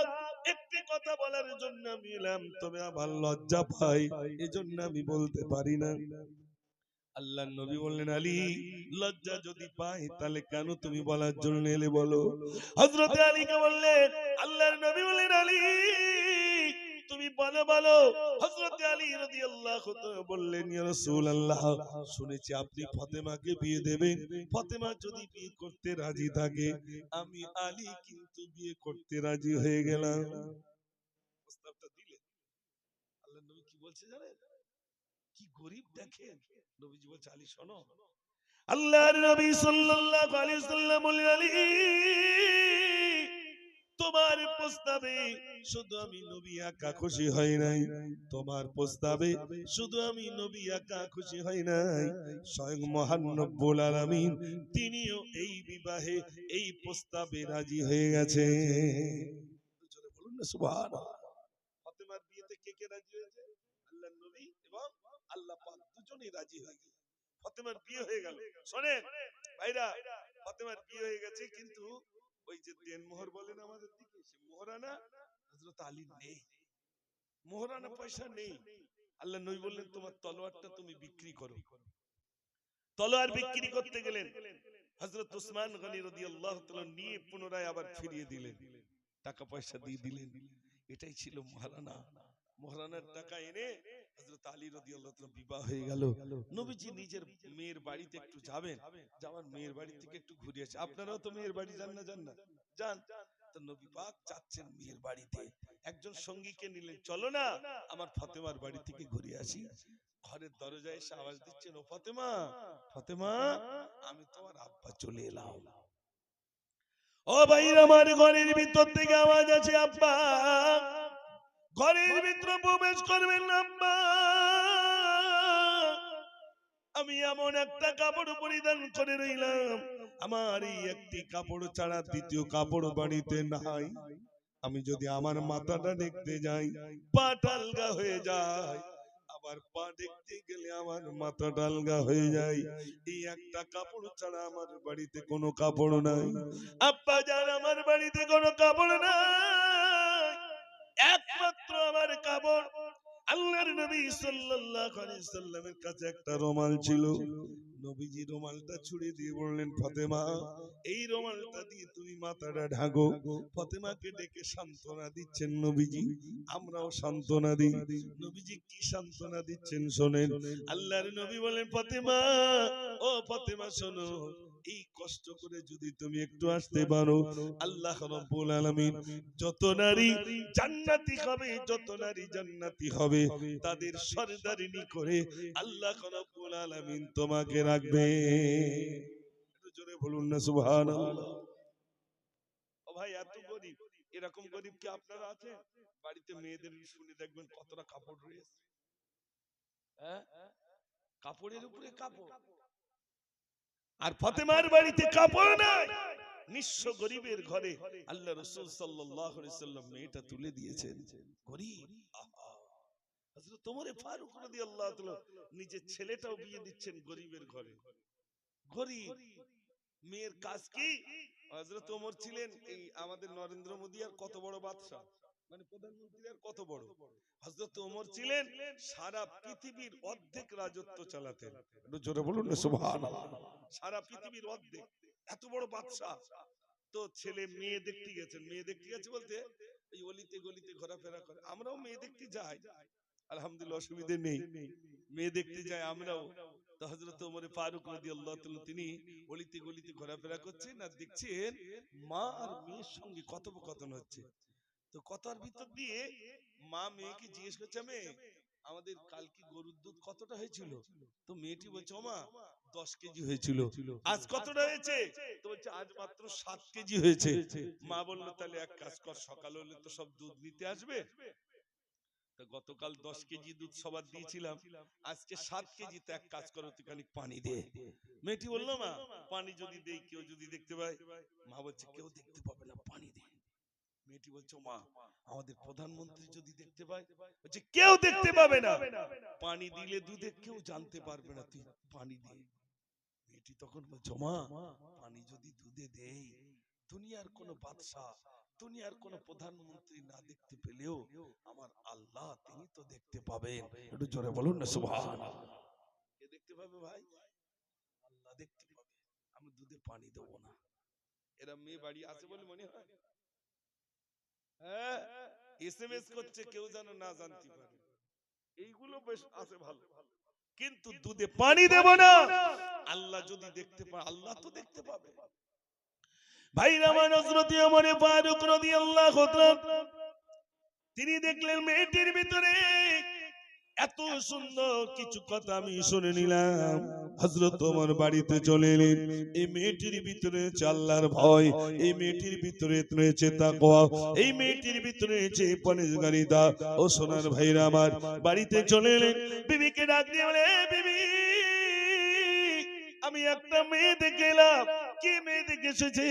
একটি কথা বলার জন্য আমি এলাম, তবে আমার লজ্জা পাই, এজন্য আমি বলতে পারি না। আল্লাহর নবী বললেন, আলী, লজ্জা যদি পাই তাহলে কেন তুমি বলার জন্য এলে বলো। হযরত আলীকে বললেন, আল্লাহর নবী বললেন, আলী তুমি বলো বলো। হযরত আলী রাদিয়াল্লাহু তাআলা বললেন, ইয়া রাসূলুল্লাহ, শুনেছি আপনি ফাতেমাকে বিয়ে দেবেন। ফাতেমা যদি বিয়ে করতে রাজি থাকে, আমি আলী কিন্তু বিয়ে করতে রাজি হয়ে গেলাম। প্রস্তাবটা দিলেন। আল্লাহর নবী কি বলছে জানেন? কি গরিব দেখেন। নবীজি বলছে, আলী শোনো, আল্লাহর নবী সাল্লাল্লাহু আলাইহি ওয়াসাল্লাম বললেন, আলী, তোমার প্রস্তাবে শুধু আমি নবী একা খুশি হই নাই, তোমার প্রস্তাবে শুধু আমি নবী একা খুশি হই নাই, স্বয়ং মহান রব্বুল আলামিন তিনিও এই বিবাহে, এই প্রস্তাবে রাজি হয়ে গেছে। জোরে বলুন না সুবহানাল্লাহ। ফাতেমার বিয়েতে কে কে রাজি হয়েছে? আল্লাহর নবী এবং আল্লাহ পাক দুজনেই রাজি হয়ে গেল। ফাতেমার বিয়ে হয়ে গেল। শোনেন ভাইরা, ফাতেমার বিয়ে হয়ে গেছে, কিন্তু ওই যে দেনমোহর বলেন আমাদের দিকে, সে মোহরানা হযরত আলীর নেই। মোহরানা পয়সা নেই। আল্লাহ নবী বললেন, তোমার তলোয়ারটা তুমি বিক্রি করো। তলোয়ার বিক্রি করতে গেলেন। হযরত উসমান গনি রাদিয়াল্লাহু তাআলা নিয়ে পুনরায় আবার ফিরিয়ে দিলেন, টাকা পয়সা দিয়ে দিলেন। এটাই ছিল মোহরানা। মোহরানার টাকা এনে হযরত আলী রাদিয়াল্লাহু তাআলা বিবাহ হয়ে গেল। নবীজি নিজের মেয়ের বাড়িতে একটু যাবেন, যাওয়ার মেয়ের বাড়ি থেকে একটু ঘুরে আসে। আপনারাও তো মেয়ের বাড়ি যান না? যান না? যান। তো নবী পাক যাচ্ছেন মেয়ের বাড়িতে, একজন সঙ্গীকে নিলেন, চলো না আমার ফাতেমার বাড়ি থেকে ঘুরে আসি। ঘরের দরজায় এসে আওয়াজ দিচ্ছেন, ও ফাতেমা, ফাতেমা, আমি তোমার আব্বা চলে এলাম। ও ভাইরা আমার, ঘরের ভিতর থেকে আওয়াজ আছে, আব্বা। ঘরের ভিতরে প্রবেশ করবেন না আব্বা। আমি এমন একটা কাপড় পরিধান করে রইলাম, আমার এই একটি কাপড় ছাড়া দ্বিতীয় কাপড় বাড়িতে নাই। আমি যদি আমার মাথাটা দেখতে যাই, পাটা আলগা হয়ে যায়, আবার পা দেখতে গেলে আমার মাথাটা আলগা হয়ে যায়। এই একটা কাপড় ছাড়া আমার বাড়িতে কোনো কাপড় নাই। আব্বা জান, আমার বাড়িতে কোনো কাপড় নাই, একমাত্র আমার কাপড় আল্লাহর নবী সাল্লাল্লাহু আলাইহি সাল্লামের কাছে একটা রুমাল ছিল। নবীজি রুমালটা ছুঁড়ে দিয়ে বললেন, ফাতেমা, এই রুমালটা দিয়ে তুমি মাথাটা ঢাকো। ফাতেমাকে ডেকে সান্ত্বনা দিচ্ছেন নবীজি, আমরাও সান্ত্বনা দিই। নবীজি কি সান্ত্বনা দিচ্ছেন শোনেন। আল্লাহর নবী বলেন, ফাতেমা, ও ফাতেমা শোনো, এই কষ্ট করে যদি তুমি একটু আসতে পারো, আল্লাহ রাব্বুল আলামিন যত নারী জান্নাতি হবে, যত নারী জান্নাতি হবে, তাদের সরদারিনী করে আল্লাহ রাব্বুল আলামিন তোমাকে রাখবে। একটু জোরে বলুন না সুবহানাল্লাহ। ও ভাই, এত গরিব, এরকম গরিব কি আপনারা আছে? বাড়িতে মেয়েদের শুনে দেখবেন কতটা কাপড় রয়েছে, হ্যাঁ, কাপড়ের উপরে কাপড়। আর ফাতেমার বাড়িতে কাপড় নাই, নিঃস্ব গরিবের ঘরে আল্লাহ রাসূল সাল্লাল্লাহু আলাইহি সাল্লাম মেয়েটা তুলে দিয়েছেন। গরিব, আহা, হযরত ওমর ফারুক রাদিয়াল্লাহু তাআলা নিজের ছেলেটাও বিয়ে দিচ্ছেন গরিবের ঘরে। গরিব মেয়ের কাজ কি? হযরত ওমর ছিলেন এই আমাদের নরেন্দ্র মোদী আর কত বড় বাদশা, মানে প্রধানমন্ত্রী আর কত বড়। হযরত ওমর ছিলেন সারা পৃথিবীর অর্ধেক রাজত্ব চালাতেন। একটু জোরে বলুন না সুবহানাল্লাহ। সারা পৃথিবীর অর্ধেক, এত বড় বাদশা। তো ছেলে মেয়ে দেখতে গেছেন, মেয়ে দেখতে গেছে বলতে এই অলিতে গলিতে ঘোরাফেরা করে। আমরাও মেয়ে দেখতে যাই, আলহামদুলিল্লাহ, অসুবিধে নেই, মেয়ে দেখতে যাই আমরাও। তো হযরত ওমর ফারুক রাদিয়াল্লাহু তাআলা তিনি অলিতে গলিতে ঘোরাফেরা করছেন আর দেখছেন মা আর মেয়ের সঙ্গে কথোপকথন হচ্ছে। তো কথার ভিতর দিয়ে মা মেয়েকে জিজ্ঞেস করছে, মেয়ে আমাদের কালকে গরুর দুধ কতটা হয়েছিল? তো মেয়েটি বলছে, ও মা 10 কেজি হয়েছিল। আজ কতটা হয়েছে? তো বলছে আজ মাত্র 7 কেজি হয়েছে। মা বলল তাহলে এক কাজ কর, সকাল হলে তো সব দুধ নিতে আসবে, তো গতকাল 10 কেজি দুধ সবার দিয়েছিলাম, আজকে 7 কেজি, তো এক কাজ করো তুই খানিক পানি দে। মেয়েটি বললো, মা পানি যদি দেই কেউ যদি দেখতে পায়? মা বলছে কেউ দেখতে পাবে না, পানি দে। মেয়েটি বলছে, মা আমাদের প্রধানমন্ত্রী যদি দেখতে পায়? বলছে কেউ দেখতে পাবে না, পানি দিলে দুধে কেউ জানতে পারবে না, তুই পানি দে। মেয়েটি তখন বলছে, মা পানি যদি দুধে দেই, দুনিয়ার কোন বাদশা, দুনিয়ার কোন প্রধানমন্ত্রী না দেখতে পেলেও আমার আল্লাহ তিনি তো দেখতে পাবেন। একটু জোরে বলুন না সুবহানাল্লাহ। কে দেখতে পাবে ভাই? আল্লাহ দেখতে পাবে। আমি দুধে পানি দেব না। এরা মেয়ে বাড়ি আছে বলে মনে হয়, হ্যাঁ, এসএমএস করছে কেউ যেন না জানতে পারে, এইগুলো বেশ আছে ভালো, কিন্তু দুধে পানি দেব না। আল্লাহ যদি দেখতে পায়, আল্লাহ তো দেখতে পাবে। ভাইরা আমার, হযরত ওমর ফারুক রাদিয়াল্লাহু তাআলা তিনি দেখলেন মেয়েটির ভিতরে এত সুন্দর কিছু কথা আমি শুনে নিলাম। হযরত ওমর বাড়িতে চলে এলেন। এই মেয়েটির ভিতরে রয়েছে আল্লাহর ভয়, এই মেয়েটির ভিতরে রয়েছে তাকওয়া, এই মেয়েটির ভিতরে রয়েছে পরহেজগারিতা। ও সোনার ভাইরা আমার, বাড়িতে চলে এলেন, বিবিকে ডাক দিয়ে বলে, বিবি আমি একটা মেয়ে দেখে এলাম। কি মেয়ে দেখে এসেছে?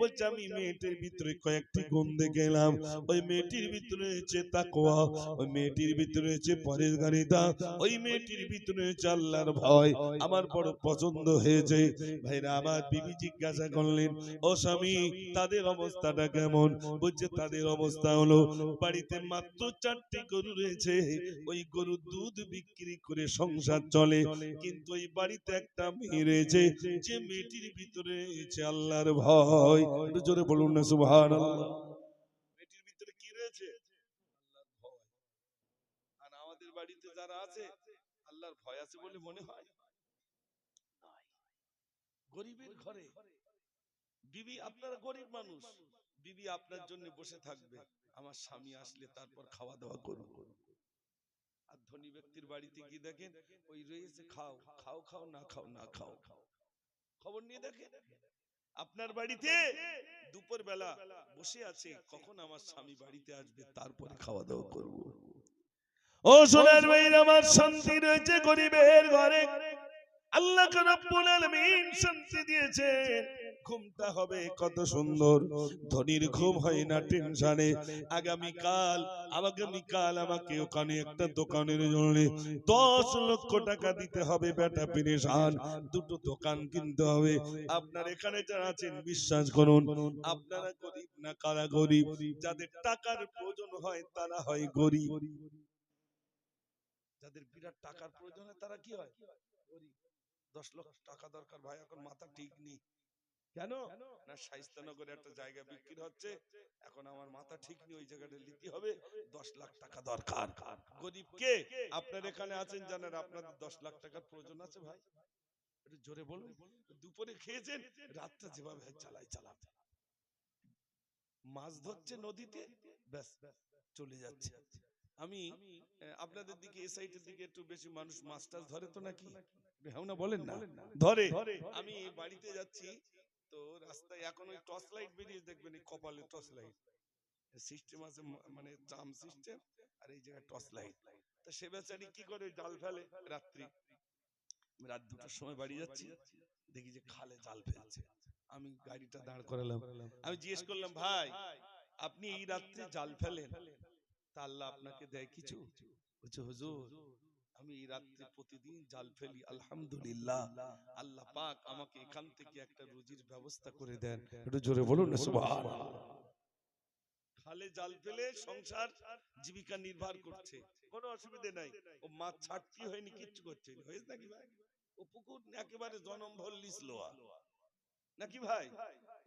বলছে আমি মেয়েটির ভিতরে কয়েকটি গুণ দেখে এলাম। ওই মেয়েটির ভিতরে রয়েছে তাকওয়া, ওই মেয়েটির ভিতরে রয়েছে পরহেজগারিতা, ওই মেয়েটির ভিতরে রয়েছে আল্লাহর ভয়। আমার বড় পছন্দ হয়েছে। ভাইরা আমার, বিবি জিজ্ঞাসা করলেন, ও স্বামী তাদের অবস্থাটা কেমন? বলছে তাদের অবস্থা হলো বাড়িতে মাত্র 4টি গরু রয়েছে, ওই গরুর দুধ বিক্রি করে সংসার চলে, কিন্তু ওই বাড়িতে একটা মেয়ে রয়েছে, যে মেয়েটির ভিতরে রয়েছে আল্লাহর ভয়। একটু জোরে বলুন না সুবহানাল্লাহ। মেয়েটির ভিতরে কি রয়েছে? আল্লাহর ভয়। আর আমাদের বাড়িতে যারা আছে আল্লাহর ভয় আছে বলে মনে হয় নাই। গরিবের ঘরে বিবি, আপনারা গরিব মানুষ, বিবি আপনার জন্য বসে থাকবে, আমার স্বামী আসলে তারপর খাওয়া দাওয়া করব। আর ধনী ব্যক্তির বাড়িতে গিয়ে দেখেন ওই রয়েছে, খাও খাও খাও, না খাও না খাও। খবর নিয়ে দেখেন আপনার বাড়িতে দুপুর বেলা বসে আছে, কখন আমার স্বামী বাড়িতে আসবে তারপরে খাওয়া দাওয়া করব। ও সোনার ভাইরা আমার, শান্তি রয়েছে গরিবের ঘরে। আল্লাহ রাব্বুল আলামিন শান্তি দিয়েছেন। ঘুমটা হবে কত সুন্দর, ধনীর ঘুম হয় না টেনশনে। আগামীকাল আমাকে ওখানে একটা দোকানের জন্য 10 লক্ষ টাকা দিতে হবে, বেটা পেরেশান, দুটো দোকান কিনতে হবে। আপনার এখানে যারা আছেন বিশ্বাস করুন, আপনারা গরিব না, কারা গরিব? যাদের টাকার প্রয়োজন হয় তারা হয় গরিব। যাদের বিরাট টাকার প্রয়োজন হয় তারা কি হয়? গরিব। 10 লক্ষ টাকা দরকার ভাই, এখন মাথা ঠিক নেই। কেন না, শাইস্তানগরে একটা জায়গা বিক্রি হচ্ছে, এখন আমার মাথা ঠিক নেই, ওই জায়গাটা নিতে হবে, 10 লাখ টাকা দরকার। গরিব কে? আপনার এখানে আছেন জানেন আপনাদের 10 লাখ টাকার প্রয়োজন আছে ভাই? একটু জোরে বলুন। দুপুরে খেয়েছেন, রাতটা যেভাবে চালাতে মাছ ধরছে নদীতে, ব্যাস চলে যাচ্ছে। আমি আপনাদের দিকে এই সাইডের দিকে একটু বেশি মানুষ মাছ টাছ ধরে তো নাকি? হ্যাঁ না বলেন না? ধরে। আমি বাড়িতে যাচ্ছি তো রাস্তায় এখন ওই টর্চ লাইট বেরিয়ে দেখবেন, এই কপালে টর্চ লাইট সিস্টেম আছে, মানে জাম সিস্টেম, আর এই জায়গায় টর্চ লাইট। তা সে বেচারি কি করে, জাল ফেলে রাত্রি। রাত 2টার সময় বাড়ি যাচ্ছি, দেখি যে খালে জাল ফেলছে। আমি গাড়িটা দাঁড় করালাম, আমি জিজ্ঞেস করলাম, ভাই আপনি এই রাত্রে জাল ফেলেন, তা আল্লাহ আপনাকে দেয় কিছু? বলছে, হুজুর আমি এই রাত্রে প্রতিদিন জাল ফেলি, আলহামদুলিল্লাহ আল্লাহ পাক আমাকে এখান থেকে একটা রুজির ব্যবস্থা করে দেন। একটু জোরে বলুন না সুবহানাল্লাহ। খালে জাল ফেলে সংসার জীবিকা নির্বাহ করছে, কোনো অসুবিধা নাই। ও মাছ ছাড়তি হয়নি, কিচ্ছু করছে হয়েছে নাকি ভাই? ও পুকুর একেবারে জনম ভর লিসলোয়া নাকি ভাই?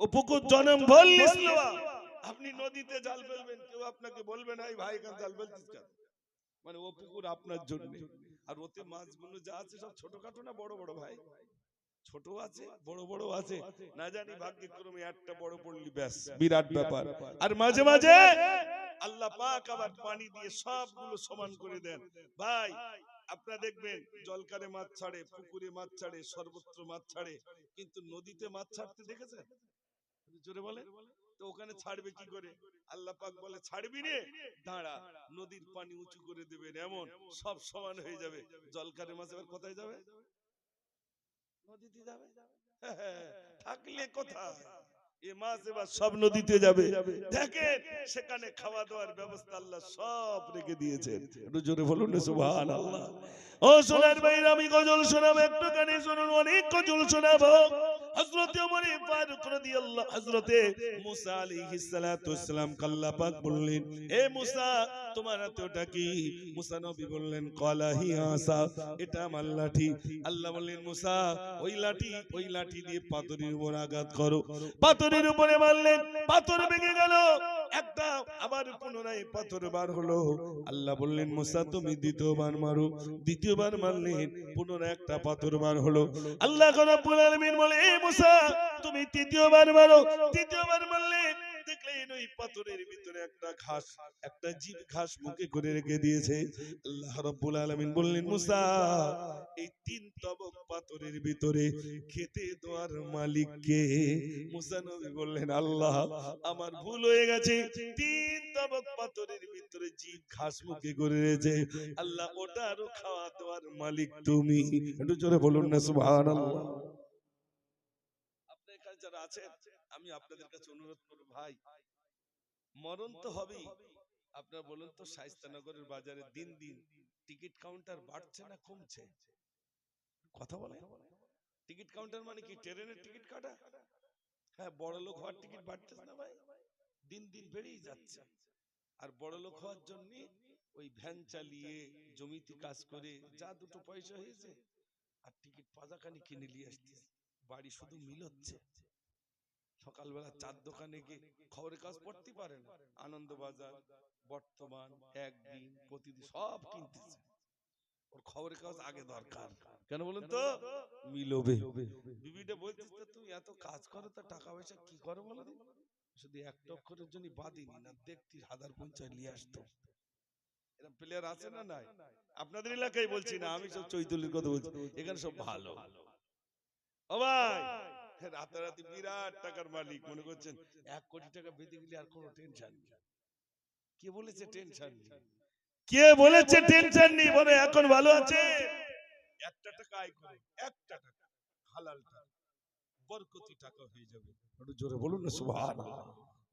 ও পুকুর জনম ভর লিসলোয়া। আপনি নদীতে জাল ফেলবেন, কেউ আপনাকে বলবে না এই ভাই এখানে জাল ফেলছিস কেন, মানে ও পুকুর আপনার জন্য। আর ওতে মাছগুলো যা আছে সব ছোটখাটো না বড় বড় ভাই? ছোট আছে, বড় বড় আছে, না জানি ভাগ্যক্রমে একটা বড় পড়লি ব্যাস বিরাট ব্যাপার। আর মাঝে মাঝে আল্লাহ পাক আবার পানি দিয়ে সবগুলো সমান করে দেন। ভাই আপনারা দেখবেন জলকারে মাছ ছাড়ে, পুকুরে মাছ ছাড়ে, সর্বত্র মাছ ছাড়ে, কিন্তু নদীতে মাছ ছাড়তে দেখেছেন? জোরে বলে। তো ওখানে ছাড়বে কি করে? আল্লাহ পাক বলে, ছাড়বি রে, দাঁড়া, নদীর পানি উঁচু করে দেবেন, এমন সব সমান হয়ে যাবে। জলকারে মাছ এবার কোথায় যাবে? নদীতে যাবে। থাকলে কোথায়? এ মাছ এবার সব নদীতে যাবে। দেখেন সেখানে খাওয়া দাওয়ার ব্যবস্থা আল্লাহ সব রেখে দিয়েছেন। একটু জোরে বলুন না সুবহানাল্লাহ। ও সোনার ভাইরা, আমি গজল শোনাবো, একটু কানে শুনুন, অনেক গজল শোনাবো। হযরত ওমর ফারুক রাদিয়াল্লাহু, হযরতে মুসা আলাইহিস সালাতু ওয়াস সালাম আল্লাহ পাক বললেন, হে মুসা তোমার হাতে ওটা কি? মুসা নবী বললেন, ক্বালা হিয়া আসা, এটা আমার লাঠি। আল্লাহ বললেন, মুসা ওই লাঠি দিয়ে পাথরের উপর আঘাত করো। পাথরের উপরে মারলেন, পাথর ভেঙে গেল, একটা আবার পুনরায় পাথর বার হলো। আল্লাহ বললেন, মুসা তুমি দ্বিতীয়বার মারো। দ্বিতীয়বার মারলেন, পুনরায় একটা পাথর বার হলো। আল্লাহ রাব্বুল আলামিন বলে, এ মুসা তুমি তৃতীয়বার মারো। তৃতীয়বার মারলেন, দেখলেন ওই পাথরের ভিতরে একটা ঘাস, একটা জীব ঘাস মুখে করে রেখে দিয়েছে। আল্লাহ রাব্বুল আলামিন বললেন, মুসা এই 3 তবক পাথরের ভিতরে খেতে দেওয়ার মালিক কে? মুসা নবী বললেন, আল্লাহ আমার ভুল হয়ে গেছে, 3 তবক পাথরের ভিতরে জীব ঘাস মুখে করে রেখেছে, আল্লাহ ওটারও খাওয়া দেওয়ার মালিক তুমি। একটু জোরে বলুন না সুবহানাল্লাহ। আপনার কাছে যারা আছেন, আমি আপনাদের কাছে অনুরোধ করব, ভাই মরণ তো হবেই। আপনারা বলুন তো, শায়েস্তানগরের বাজারে দিন দিন টিকিট কাউন্টার বাড়ছে না কমছে? কথা বলে। টিকিট কাউন্টার মানে কি, ট্রেনের টিকিট কাটা? হ্যাঁ, বড় লোক হওয়ার টিকিট বাড়তেছে না ভাই, দিন দিন বেড়েই যাচ্ছে। আর বড় লোক হওয়ার জন্য ওই ভ্যান চালিয়ে জমিতে কাজ করে যা দুটো পয়সা হয়েছে, আর টিকিট পাজাখানি কিনে নিয়ে আসতেছে, বাড়ি শুধু মিলচ্ছে। সকালবেলা 4 দোকানে গিয়ে খবরের কাজ পড়তে পারে না, আনন্দবাজার, বর্তমান, একদিন, প্রতিদিন সব কিনতেছে। ওর খবরের কাজ আগে দরকার, কেন বলুন তো? মিলবে। বিবিটা বলতেছে, তুমি এত কাজ করো তা টাকা পয়সা কি করো বলো দিন? শুধু একটা অক্ষরের জন্য বাদিনি না, দেখতি হাজার পঞ্চাশ নিয়ে আসতো। এরকম প্লেয়ার আছে না নাই? আপনাদের এলাকায় বলছি না, আমি সব চৈতলির কথা বলছি, এখানে সব ভালো। ও ভাই, রাতারাতি বিরাট টাকার মালিক মনে করছেন, 1 কোটি টাকা বেঁধে গেলে আর কোনো টেনশন নেই। কে বলেছে টেনশন নেই? কে বলেছে টেনশন নেই? বলে এখন ভালো আছে। একটা টাকা আয় করে, একটা টাকা হালাল টাকা, বরকতি টাকা হয়ে যাবে। একটু জোরে বলুন না সুবহানাল্লাহ।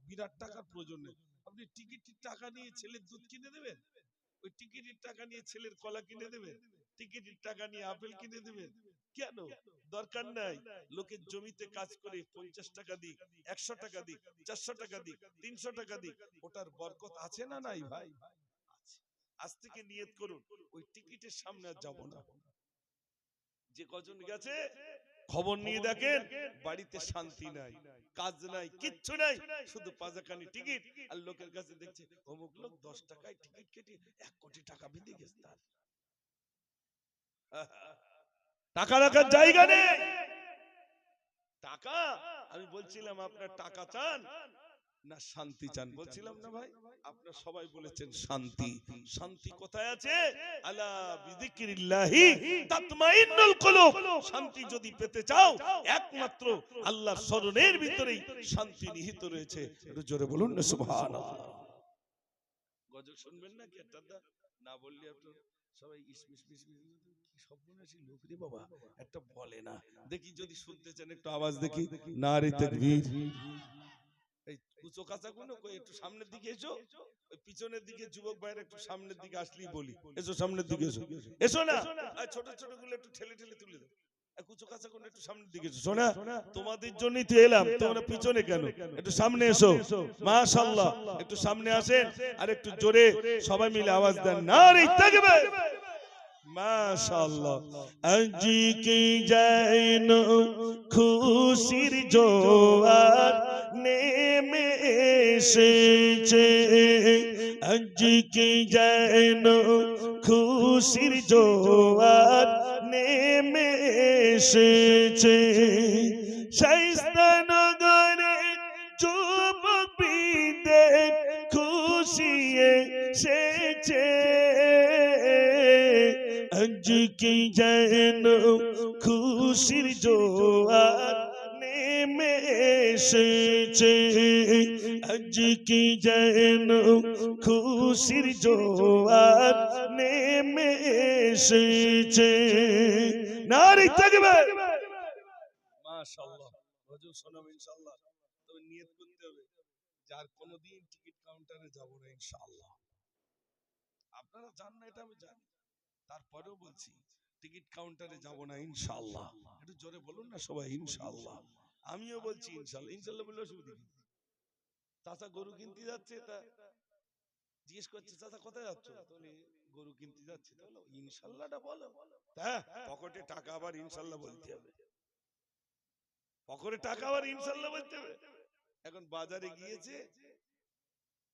বিরাট টাকার প্রয়োজন নেই। আপনি টিকিটের টাকা নিয়ে ছেলের দুধ কিনে দেবেন, ওই টিকিটের টাকা নিয়ে ছেলের কলা কিনে দেবেন, টিকিটের টাকা নিয়ে আপেল কিনে দেবেন, কেন? দরকার নাই। লোকের জমিতে কাজ করে 50 টাকা দিক, 100 টাকা দিক, 400 টাকা দিক, 300 টাকা দিক, ওটার বরকত আছে না নাই ভাই? আছে। আজ থেকে নিয়ত করুন, ওই টিকিটের সামনে আর যাব না। যে কজন গেছে খবর নিয়ে দেখেন, বাড়িতে শান্তি নাই, কাজ নাই, কিচ্ছু নাই, শুধু পাজাখানি টিকিট। আর লোকের কাছে দেখছে অমুক লোক 10 টাকায় টিকিট কেটে 1 কোটি টাকা বেঁধে গেছে তার। টাকা রাখার জায়গা নেই। টাকা, আমি বলছিলাম আপনার টাকা চান না শান্তি চান, বলছিলাম না ভাই? আপনারা সবাই বলেছেন শান্তি। শান্তি কোথায় আছে? আলা বিযিকরিল্লাহি তাতমাইন্নুল কুলুব। শান্তি যদি পেতে চাও একমাত্র আল্লাহর স্মরণের ভিতরেই শান্তি নিহিত রয়েছে। একটু জোরে বলুন না সুবহানাল্লাহ। গজল শুনবেন না কি একটা? না বললে আপনি সবাই ইসমিস মিসমিস কি সর্বনাশী লোক রে বাবা, একটা বলে না। দেখি যদি শুনতে চান একটু আওয়াজ দেখি। নারে তাকবীর। এই কুচো কাঁচা গুলো কই একটু সামনের দিকে এসো। ওই পিছনের দিকে যুবক ভাইরা একটু সামনের দিকে আসলেই বলি এসো সামনের দিকে এসো। এসো না, আর ছোট ছোট গুলো একটু ঠেলে ঠেলে তুলে দাও। কুচো কাঁচা গুলো একটু সামনের দিকে এসো। শোনা, তোমাদের জন্যই তো এলাম, তোমরা পিছনে কেন? একটু সামনে এসো। মাশাআল্লাহ, একটু সামনে আসেন আর একটু জোরে সবাই মিলে আওয়াজ দেন নারে তাকবীর। মাশাআল্লাহ। আজ কি যেন খুশির জোয়ার নেমে এসেছে, আজ কি যেন খুশির জোয়ার নেমে এসেছে। শাইস্তা নগরে যুবক বৃন্দের খুশি এসেছে, আজ কি যেন খুশির জোয়ার নেমে এসেছে, আজ কি যেন খুশির জোয়ার নেমে এসেছে। নারে তাকবীর। মাশাআল্লাহ। হুজুর শোনাবেন ইনশাআল্লাহ। তবে নিয়ত করতে হবে যার কোনোদিন টিকিট কাউন্টারে যাব না ইনশাআল্লাহ। আপনারা জান না এটা আমি জানি, তারপরেও বলছি টিকিট কাউন্টারে যাব না ইনশাআল্লাহ। একটু জোরে বলুন না সবাই ইনশাআল্লাহ। আমিও বলছি ইনশাআল্লাহ। ইনশাআল্লাহ বললে অসুবিধা কি? চাচা গরু কিনতে যাচ্ছে, তা জিজ্ঞেস করছে চাচা কোথায় যাচ্ছ? তাহলে গরু কিনতে যাচ্ছে। তাহলে ইনশাআল্লাহটা বলো। হ্যাঁ, পকেটে টাকা আবার ইনশাআল্লাহ বলতে হবে। পকেটে টাকা আবার ইনশাআল্লাহ বলতে হবে। এখন বাজারে গিয়েছে,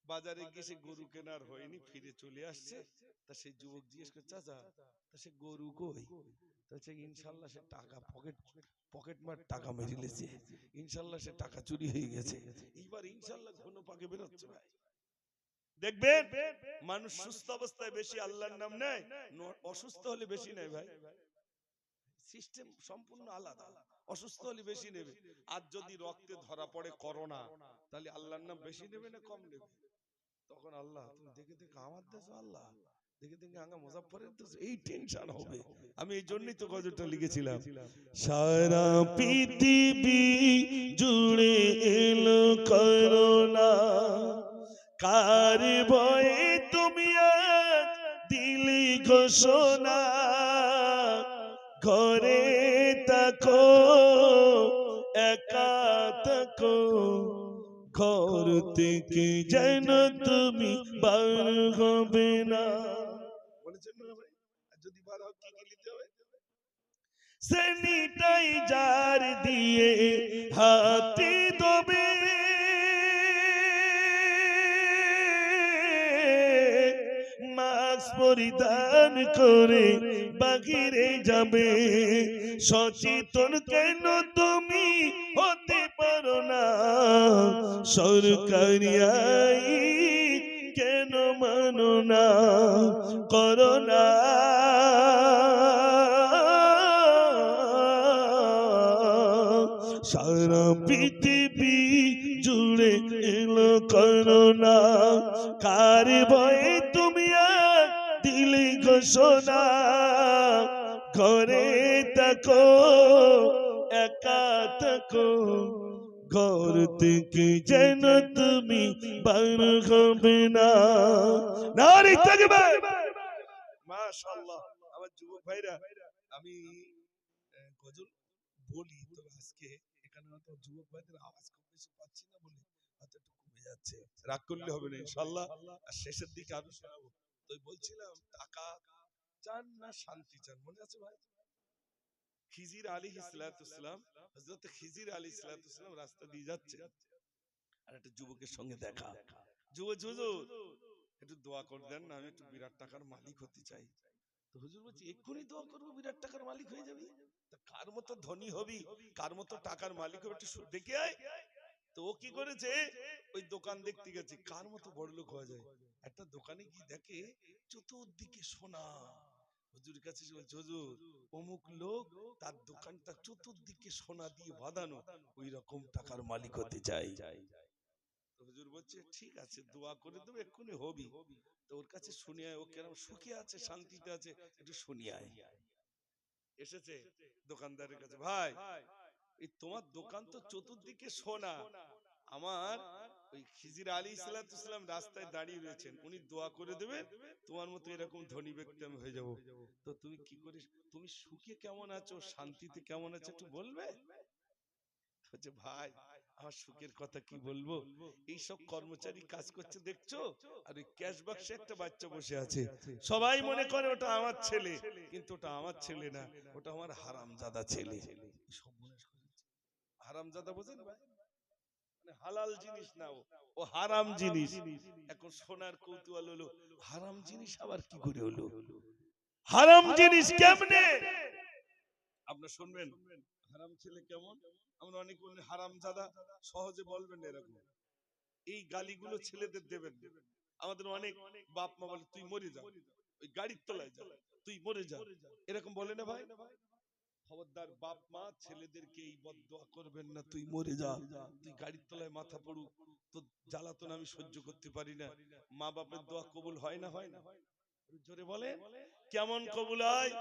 বাজারে গিয়ে সে গরু কেনার হয়নি, ফিরে চলে আসছে। তা সেই যুবক জিজ্ঞেস করছে চাচা তা সে গরু কই? বলছে ইনশাআল্লাহ সে টাকা পকেট মার টাকা মেরে লেছে, ইনশাআল্লাহ সে টাকা চুরি হয়ে গেছে। এইবার ইনশাআল্লাহ ঘন পাকে বেরোচ্ছে ভাই। দেখবেন মানুষ সুস্থ অবস্থায় বেশি আল্লাহর নাম নেয়, অসুস্থ হলে বেশি নেয় ভাই। সিস্টেম সম্পূর্ণ আলাদা। অসুস্থ হলে বেশি নেবে। আর যদি রক্তে ধরা পড়ে করোনা, তাহলে আল্লাহর নাম বেশি নেবে না কম নেবে? তখন আল্লাহ তুমি দেখে দেখে আমার দেশ, আল্লাহ দেখে দেখে আঙ্গা মুজাফফরের দেশ, এই টেনশন হবে। আমি এই জন্যই তো গজলটা লিখেছিলাম। সারা পৃথিবী জুড়ে এলো করোনা, কার ভয়ে তুমি আজ দিলি ঘোষণা, ঘরে থাকো একা থাকো, ঘর থেকে যেন তুমি বার হবে না। বলেছেন না ভাই? যদি বার হও কি কি নিতে হবে? স্যানিটাইজার দিয়ে হাতে ধোবে, মাস্ক পরিধান করে বাহিরে যাবে। সচেতন কেন তুমি হতে পারো না, সরকারি আইন কেন মানো না, করোনা সারা পৃথিবী জুড়ে এলো করোনা, কার ভয়ে তুমি আর দিলে ঘোষণা, ঘরে থাকো একা থাকো, ঘর থেকে যেন তুমি বার হবে না। নারে তাকবীর। মাশাআল্লাহ। আমার যুবক ভাইরা, আমি গজল বলি তো আজকে এখানে হয়তো যুবক ভাইদের আওয়াজ খুব বেশি পাচ্ছি না বলে হয়তো একটু কমে যাচ্ছে, রাগ করলে হবে না ইনশাআল্লাহ। আর শেষের দিকে আরো শোনাবো। তো বলছিলাম টাকা চান না শান্তি চান, মনে আছে ভাই? খিজির আলাইহিস সালাম, হযরত খিজির আলাইহিস সালাম রাস্তা দিয়ে যাচ্ছে, আর একটা যুবকের সঙ্গে দেখা। যুবক একটু দোয়া করে দেন না, আমি একটু বিরাট টাকার মালিক হতে চাই। তো হুজুর বলছি এক্ষুনি দোয়া করবো বিরাট টাকার মালিক হয়ে যাবি? তা কার মতো ধনী হবি, কার মতো টাকার মালিক হবে একটু দেখে আয়। তো ও কি করেছে, ওই দোকান দেখতে গেছে কার মতো বড়লোক হওয়া যায়। একটা দোকানে গিয়ে দেখে চতুর্দিকে সোনা। হুজুর কাছে বলছে হুজুর অমুক লোক, তার দোকানটা চতুর্দিকে সোনা দিয়ে বাঁধানো, ওই রকম টাকার মালিক হতে চাই। তো হুজুর বলছে ঠিক আছে দোয়া করে দেবো এক্ষুনি হবি। তো ওর কাছে শুনিয়ে ও কেরম সুখে আছে শান্তিতে আছে একটু শুনিয়ে আয়। এসেছে দোকানদারের কাছে, ভাই এই তোমার দোকান তো চতুর্দিকে সোনা, আমার ওই খিজির আলী সালাম রাস্তায় দাঁড়িয়ে রয়েছেন, উনি দোয়া করে দেবেন তোমার মতো এরকম ধনী ব্যক্তি আমি হয়ে যাব। তো তুমি কি করে, তুমি সুখে কেমন আছো শান্তিতে কেমন আছো একটু বলবে? বলছে ভাই আমার সুখের কথা কি বলবো, এই সব কর্মচারী কাজ করছে দেখছো, আর ওই ক্যাশ বাক্সে একটা বাচ্চা বসে আছে, সবাই মনে করে ওটা আমার ছেলে, কিন্তু ওটা আমার ছেলে না, ওটা আমার হারামজাদা ছেলে। হারামজাদা বোঝেন ভাই, মানে হালাল জিনিস না, ও হারাম জিনিস। এখন সোনার কৌতূহল হলো হারাম জিনিস আবার কি করে হলো, হারাম জিনিস কেমনে আপনার শুনবেন। হারাম ছেলে কেমন, আমরা অনেক বলি হারামজাদা, সহজে বলবেন এরকম, এই গালিগুলো ছেলেদের দেবেন। আমাদের অনেক বাপ মা বলে তুই মরে যা, ওই গাড়ির তলায় যা, তুই মরে যা, এরকম বলে না ভাই। খবরদার বাপ মা ছেলেদেরকে এই বদদোয়া করবেন না, তুই মরে যা, তুই গাড়ির তলায় মাথা পড়ুক, তো জ্বালাতন আমি সহ্য করতে পারি না। মা বাপের দোয়া কবুল হয় না, হয় না? জোরে বলে কেমন কবুল হয়?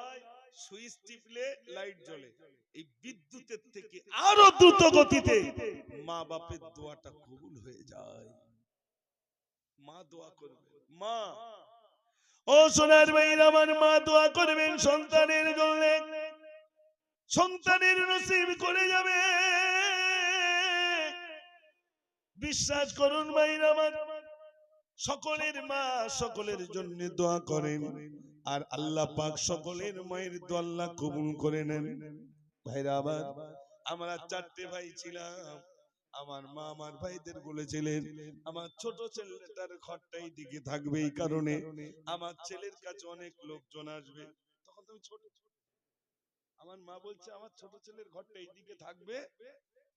সুইচ টিপলে লাইট জ্বলে, এই বিদ্যুতের থেকে আরো দ্রুত গতিতে মা বাপের দোয়াটা কবুল হয়ে যায়। মা দোয়া করবে, মা ও সোনার ভাইরা আমার, মা দোয়া করবেন সন্তানের জন্য, সন্তানের নসিব করে যাবে। বিশ্বাস করুন ভাইরা আমার, সকলের মা সকলের জন্য দোয়া করেন, আর আল্লাহ পাক সকলের মায়ের দোয়া আল্লাহ কবুল করে নেন। ভাইরা আবার আমরা 4টে ভাই ছিলাম, আমার মা আমার ভাইদের বলেছিলেন আমার ছোট ছেলেটার ঘরটাই দিকে থাকবে, এই কারণে আমার ছেলের কাছে অনেক লোকজন আসবে। তখন তুমি ছোট, আমার মা বলছে আমার ছোট ছেলের ঘরটা এই দিকে থাকবে,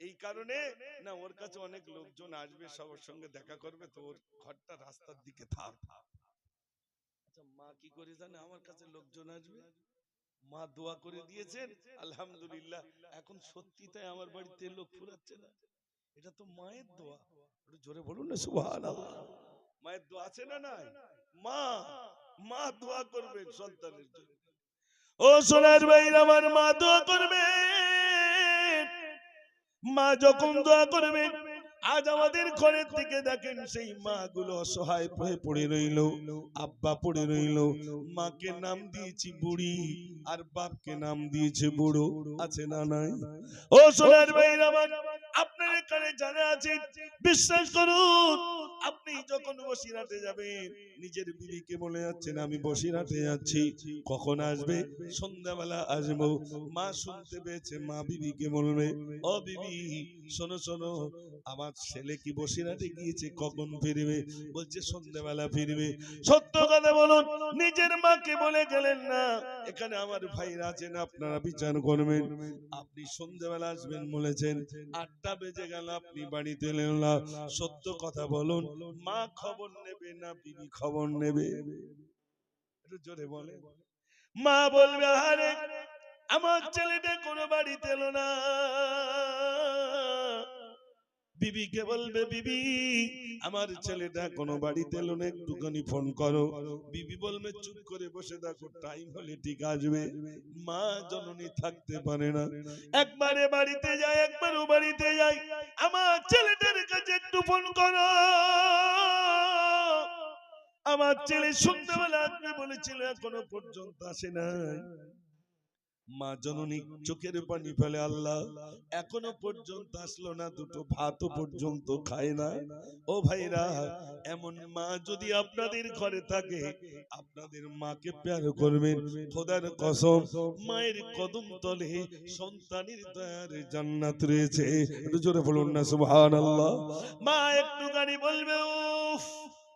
এই কারণে না ওর কাছে অনেক লোকজন আসবে, সবার সঙ্গে দেখা করবে, তো ওর ঘরটা রাস্তার দিকে থাক। আচ্ছা মা কি করে জানে আমার কাছে লোকজন আসবে? মা দোয়া করে দিয়েছেন আলহামদুলিল্লাহ, এখন সত্যি তাই আমার বাড়িতে লোক ফুরাচ্ছে না। এটা তো মায়ের দোয়া, একটু জোরে বলুন না সুবহানাল্লাহ। মায়ের দোয়া আছে না নাই? মা মা দোয়া করবেন সন্তানের জন্য। ও সোনার ভাইরা আমার, মা দোয়া করবে। মা যখন দোয়া করবে, আজ আমাদের ঘরের দিকে দেখেন সেই মা গুলো অসহায় হয়ে পড়ে রইল, আব্বা পড়ে রইল, মাকে নাম দিয়েছি বুড়ি আর বাপকে নাম দিয়েছে বুড়ো, আছে না নাই? ও সোনার ভাইরা আমার, আপনার এখানে জানা আছে, বিশ্বাস করুন, আপনি যখন বসিরহাটে যাবেন নিজের বিবিকে বলে যাচ্ছেন আমি বসিরহাটে যাচ্ছি, কখন আসবে? সন্ধ্যাবেলা আসবো। মা শুনতে পেয়েছে, মা বিবিকে বলবে ও বিবি শোনো শোনো, আমার ছেলে কি বসিরহাটে গিয়েছে, কখন ফিরবে? বলছে সন্ধ্যাবেলা ফিরবে। সত্য কথা বলুন, নিজের মাকে বলে গেলেন না, এখানে আমার ভাইরা আছেন আপনারা বিচার করবেন, আপনি সন্ধ্যাবেলা আসবেন বলেছেন, 8টা বেজে গেল আপনি বাড়িতে এলেন না, সত্য কথা বলুন, মা খবর নেবে না বিবি খবর নেবে? একটু জোরে বলে। মা বলবে আরে আমার ছেলেটা কোনো বাড়িতে এলো না, বিবিকে বলবে বিবি আমার ছেলেটা কোনো বাড়িতে এলো না, একটুখানি ফোন করো। বিবি বলবে চুপ করে বসে থাকো, টাইম হলে ঠিক আসবে। মা জননী থাকতে পারে না, একবারে বাড়িতে যায়, একবারও বাড়িতে যায়, আমার ছেলেটার কাছে একটু ফোন করো, আমার ছেলে সন্ধ্যাবেলা আসবে বলেছিল এখনো পর্যন্ত আসে নাই। মা জননী চোখের পানি ফেলে, আল্লাহ এখনো পর্যন্ত আসলো না, দুটো ভাতও পর্যন্ত খায় না। ও ভাইরা, এমন মা যদি আপনাদের ঘরে থাকে, আপনাদের মাকে প্যার করবেন, খোদার কসম মায়ের কদম তলে সন্তানের দয়ার জান্নাত রয়েছে। একটু জোরে বলুন না সুবহানাল্লাহ। মা একটুখানি বলবে উফ,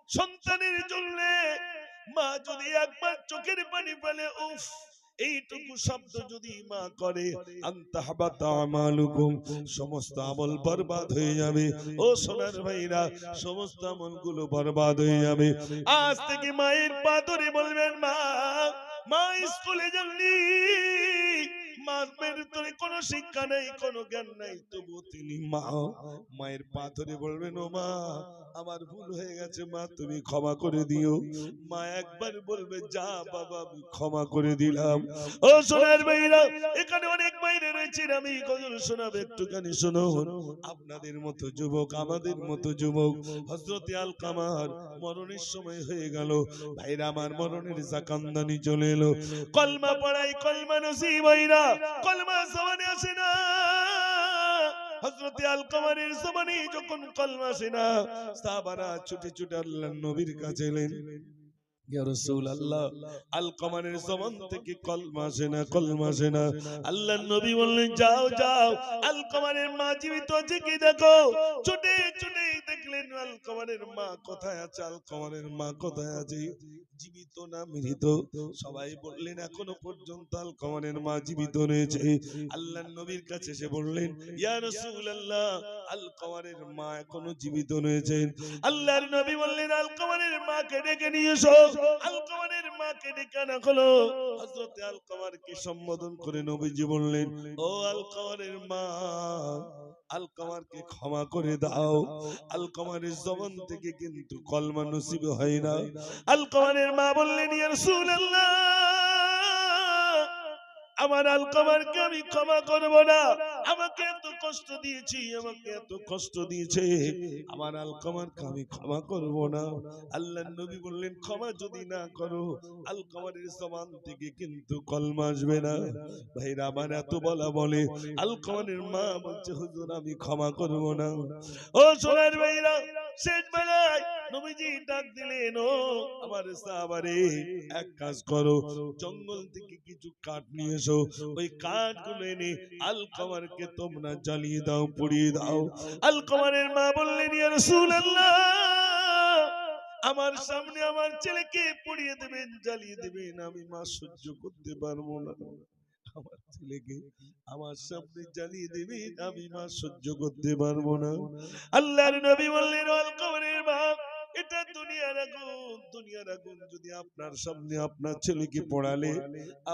সন্তানের জন্য মা যদি একবার চোখের পানি ফেলে, উফ, এইটুকু শব্দ যদি মা করে, আনতাহাবাতা আমালুকুম, সমস্ত আমল বরবাদ হয়ে যাবে। ও সোনার ভাইরা, সমস্ত আমলগুলো বরবাদ হয়ে যাবে। আজ থেকে মায়ের পা ধরে বলবেন, মা, মা স্কুলে যাননি, মার ভিতরে কোনো শিক্ষা নেই, কোনো জ্ঞান নাই, তবু তিনি মা। মায়ের পা ধরে বলবেন, ও মা, আমার ভুল হয়ে গেছে মা, তুমি ক্ষমা করে দিও। মা একবার বলবে, যা বাবা, আমি ক্ষমা করে দিলাম। ও সোনার ভাইরা, এখানে অনেক বাইরে রয়েছে, আমি গজল শোনাবো, একটুখানি শোনো। আপনাদের মতো যুবক, আমাদের মতো যুবক, হযরতে আলকামার মরণের সময় হয়ে গেল। ভাইরা আমার, মরণের জাকান্দানি চলে এলো। কলমা পড়াই, কলমা নসিব হয় না, কলমা জবানে আসে না। হযরতে আলকামারের জবানে যখন কলমা আসে না, সাহাবারা ছুটে ছুটে আল্লাহর নবীর কাছে এলেন। ইয়া রাসূলুল্লাহ, আলকামারের জবান থেকে কলমা আসে না, কলমা আসে না। আল্লাহর নবী বললেন, যাও যাও, আলকামারের মা জীবিত আছে কি দেখো। ছুটে ছুটে দেখলেন আলকামারের মা কোথায় আছে, আলকামারের মা কোথায় আছে, জীবিত না মৃত। সবাই বললেন, এখনো পর্যন্ত আলকামারের মা জীবিত রয়েছে। আল্লাহর নবীর কাছে এসে বললেন, ইয়া রাসূলুল্লাহ, আলকামারের মা এখনো জীবিত রয়েছেন। আল্লাহর নবী বললেন, আলকামারের মাকে ডেকে নিয়ে এসো। আলকামারের মাকে ডেকে আনা হলো। হযরতে আলকামারকে সম্বোধন করে নবীজি বললেন, ও আলকামারের মা, আলকামারকে ক্ষমা করে দাও। আলকামারের জবান থেকে কিন্তু কলমা নসিব হয় না। আলকামারের মা বললেন, ইয়া রাসূলুল্লাহ, আমার আলকামারকে আমি ক্ষমা করব না। আমাকে এত কষ্ট দিয়েছি, আমাকে এত কষ্ট দিয়েছে, আমার আলকামারকে আমি ক্ষমা করব না। আল্লাহর নবী বললেন, ক্ষমা যদি না করো, আলকামারের জবান থেকে কিন্তু কলমা আসবে না। ভাইরা আমার, এত বলা বলে আলকামারের মা বলছে, হুজুর আমি ক্ষমা করব না। ও সোনার ভাইরা, শেষ বেলায় নবীজি ডাক দিলেন, ও আমার সাহাবারে, এক কাজ করো, জঙ্গল থেকে কিছু কাঠ নিয়ে এসো। ওই কাঠগুলো এনে আলকামারকে তোমরা জ্বালিয়ে দাও, পুড়িয়ে দাও। আলকামারের মা বললেন, ইয়া রাসূলুল্লাহ, আমার সামনে আমার ছেলেকে পুড়িয়ে দেবেন, জ্বালিয়ে দেবেন, আমি মা সহ্য করতে পারবো না। আমার ছেলেকে আমার সামনে জ্বালিয়ে দেবেন, আমি মা সহ্য করতে পারবো না। আল্লাহর নবী বললেন, আলকামারের মা, এটা দুনিয়ার আগুন, দুনিয়ার আগুন যদি আপনার সামনে আপনার ছেলেকে পড়ালে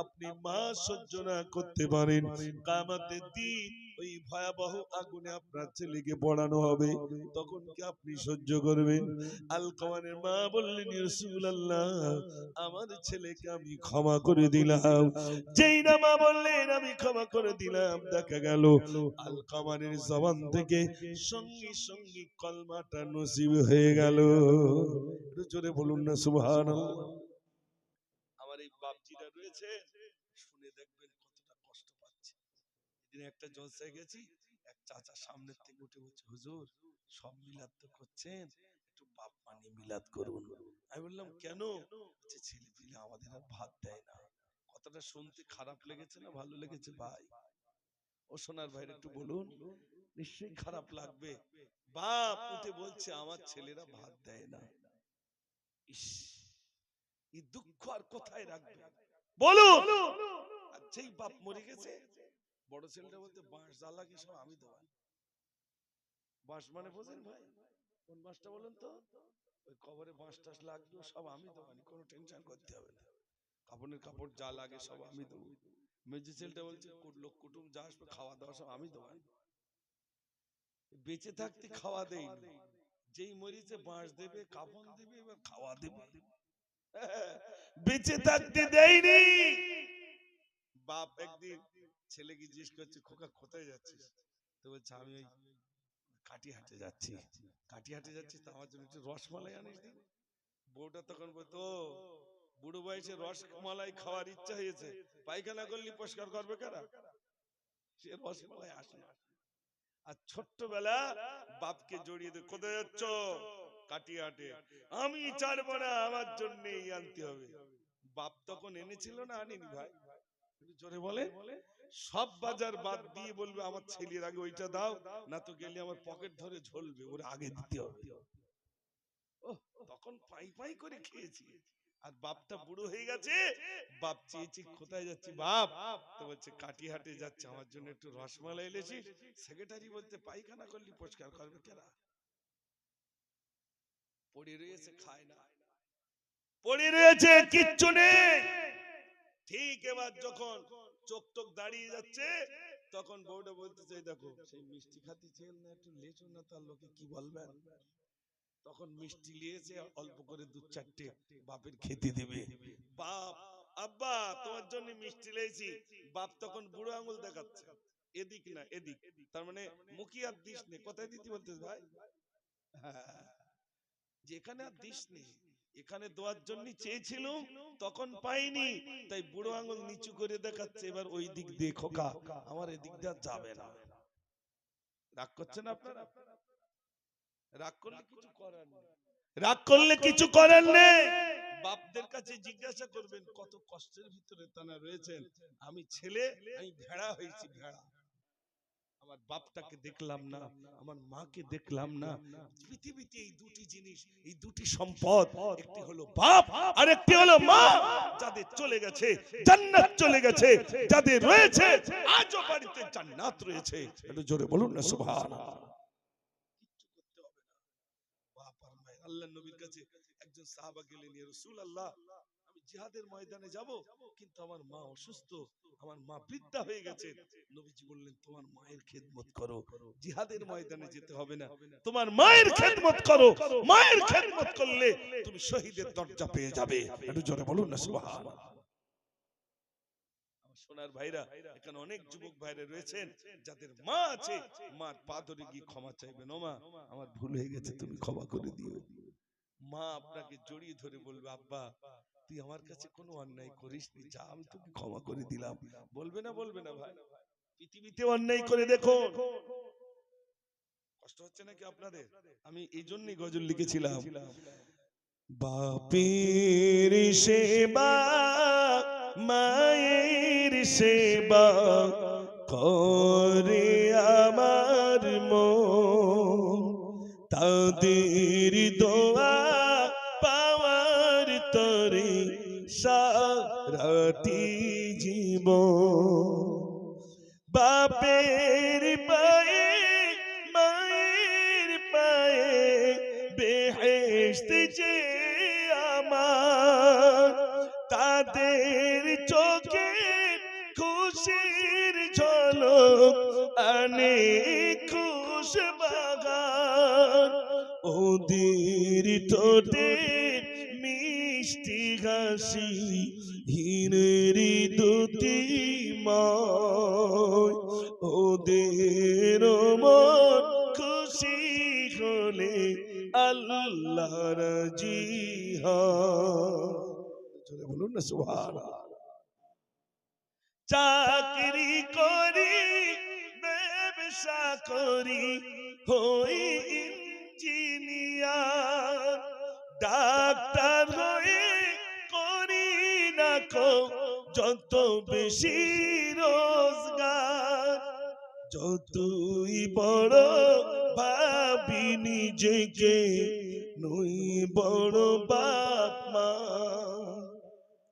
আপনি মা সহ্য না করতে পারেন, কিয়ামতের দিন ওই ভয়াবহ আগুনে আপনার ছেলেকে পড়ানো হবে, তখন কি আপনি সহ্য করবেন? আলকামারের মা বললেন, ইয়া রাসূলুল্লাহ, আমার ছেলেকে আমি ক্ষমা করে দিলাম। যেই না মা বললেন আমি ক্ষমা করে দিলাম, দেখা গেল আলকামারের জবান থেকে সঙ্গী সঙ্গী কলমাটা নসিব হয়ে গেল। একটু জোরে বলুন না সুবহানাল্লাহ। আমার এই বাপজিরা রয়েছে, শুনে দেখবেন কতটা কষ্ট পাচ্ছে। এদিন একটা জলসায় গেছি, এক চাচা সামনের থেকে উঠে বলছে, হুজুর সব মিলাদ তো করছেন, একটু বাপ মানে মিলাদ করুন। আমি বললাম, কেন? বলছে, ছেলে পিলে আমাদের আর ভাত দেয় না। কথাটা শুনতে খারাপ লেগেছে না ভালো লেগেছে ভাই? ও সোনার ভাইরা একটু বলুন। নিশ্চয়ই খারাপ লাগবে। বাপ উঠে বলছে, আমার ছেলেরা ভাত দেয় না। ইস, এই দুঃখ আর কোথায় রাখবে বলুন? আর যেই বাপ মরে গেছে, বড় ছেলেটা বলতে, বাঁশ জ্বালা কি সব আমি দেওয়া। বাঁশ মানে বোঝেন ভাই? কোন বাঁশটা বলেন তো? ওই কবরে বাঁশ টাস লাগলো সব আমি দেওয়া, কোনো টেনশন করতে হবে না। কাপড়ের কাপড় যা লাগে সব আমি দেবো। মেজি ছেলেটা বলছে, লোক কুটুম যা আসবে খাওয়া দাওয়া সব আমি দেবো। বেঁচে থাকতে খাওয়া দেয়নি, যেই মরিছে বাঁশ দেবে, কাফন দেবে, এবার খাওয়া দেবে। বেঁচে থাকতে দেয়নি। বাপ একদিন ছেলেকে জিজ্ঞেস করছে, খোকা কোথায় যাচ্ছিস? তো বলছে, আমি ওই কাটিহাটে যাচ্ছি। কাটিহাটে যাচ্ছিস তো আমার জন্য একটু রসমালাই আনিস দিন। বউটা তখন বলতো, বুড়ো বয়সে রসমালাই খাওয়ার ইচ্ছা হয়েছে, পায়খানা করলে পরিষ্কার করবে কারা? সে রসমালাই আসে। আর ছোট্টবেলা বাপকে জড়িয়ে দিয়ে, কোথায় যাচ্ছ? কাটিহাটে। আমি ছাড়বো না, আমার জন্যই আনতে হবে। বাপ তখন এনেছিল না আনেনি ভাই? জোরে বলে। সব বাজার বাদ দিয়ে বলবে, আমার ছেলের আগে ওইটা দাও, না তো গেলে আমার পকেট ধরে ঝলবে, ওর আগে দিতে হবে। তখন পাই পাই করে খেয়েছি। আর বাপটা বুড়ো হয়ে গেছে। বাপ চেয়েছি কোথায় যাচ্ছি বাপ, তো বলছে কাটিহাটে যাচ্ছে, আমার জন্য একটু রসমালাই এনেছিস? সেক্রেটারি বলতে পায়খানা করলি পরিষ্কার করবে কেনা? পড়ে রয়েছে, খায় না, পড়ে রয়েছে, কিচ্ছু নেই। ঠিক এবার যখন চোখ টোক দাঁড়িয়ে যাচ্ছে, তখন বউটা বলতে চাই দেখো সেই মিষ্টি খাতি ছেল না একটু লেচু না, তার লোকে কি বলবেন? তখন মিষ্টি নিয়েছে অল্প করে দু চারটে বাপের খেতে দেবে। বাপ, আব্বা তোমার জন্য মিষ্টি লেছি। বাপ তখন বুড়ো আঙুল দেখাচ্ছে, এদিক না এদিক, তার মানে মুখি আর দিস নে। কোথায় দিতে বলতে ভাই? হ্যাঁ, যেখানে আর দিস নেই, এখানে দেওয়ার জন্য চেয়েছিলাম, তখন পাইনি, তাই বুড়ো আঙুল নিচু করে দেখাচ্ছে, এবার ওই দিক দিয়ে খোকা, আমার এদিক দিয়ে যাবে না। রাগ করছেন আপনারা? রাগ করলে কিছু করার নেই, রাগ করলে কিছু করার নেই। বাপদের কাছে জিজ্ঞাসা করবেন কত কষ্টের ভিতরে তারা রয়েছেন। আমি ছেলে, আমি ভেড়া হয়েছি, ভেড়া। আমার বাপটাকে দেখলাম না, আমার মাকে দেখলাম না। পৃথিবীতে এই দুটি জিনিস, এই দুটি সম্পদ, একটি হলো বাপ আর একটি হলো মা। যাদের চলে গেছে জান্নাত চলে গেছে, যাদের রয়েছে আজও বাড়িতে জান্নাত রয়েছে। একটু জোরে বলুন না সুবহানাল্লাহ। কিচ্ছু করতে হবে না, বাপ আর মায়ের। আল্লাহর নবীর কাছে একজন সাহাবা গেলেন, ইয়া রাসূলুল্লাহ আমি জিহাদের ময়দানে যাব, কিন্তু আমার মা অসুস্থ, আমার মা বৃদ্ধা হয়ে গেছে। নবীজি বললেন তোমার মায়ের খেদমত করো, জিহাদের ময়দানে যেতে হবে না, তোমার মায়ের খেদমত করো। মায়ের খেদমত করলে তুমি শহীদের দরজা পেয়ে যাবে। একটু জোরে বলুন না সুবহানাল্লাহ। সোনার ভাইরা, এখানে অনেক যুবক ভাইরা রয়েছেন যাদের মা আছে, মার পা ধরে গিয়ে ক্ষমা চাইবেন, ও মা আমার ভুল হয়ে গেছে, তুমি ক্ষমা করে দিও। মা আপনাকে জড়িয়ে ধরে বলবে আব্বা তুই আমার কাছে কোনো অন্যায় করিসনি, যা আমি তোকে ক্ষমা করে দিলাম। বলবে না, বলবে না ভাই? পৃথিবীতে অন্যায় করে দেখো, কষ্ট হচ্ছে নাকি আপনাদের? আমি এই জন্যই গজল লিখেছিলাম, বাপের সেবা মায়ের সেবা করে আমার মন, তাদের দোয়া পাওয়ার তরে সারাটি জীবন। বাপের পায়ে মায়ের পায়ে বেহেশত যে আমার, তাদের চোখে খুশির ঝলক আনে খুশ বাগান, ওদের ঠোঁটে মিষ্টি হাসি হীরের দুটি ময়, ওদের মন খুশি হলে আল্লাহ রাজি হয়। বলুন না সুবহানাল্লাহ। চাকরি করি ব্যবসা করি হই ইঞ্জিনিয়ার, ডাক্তার হয়ে করি না কো যত বেশি রোজগার, যতই বড় ভাবি নিজেকে নই বড় বাপ মা,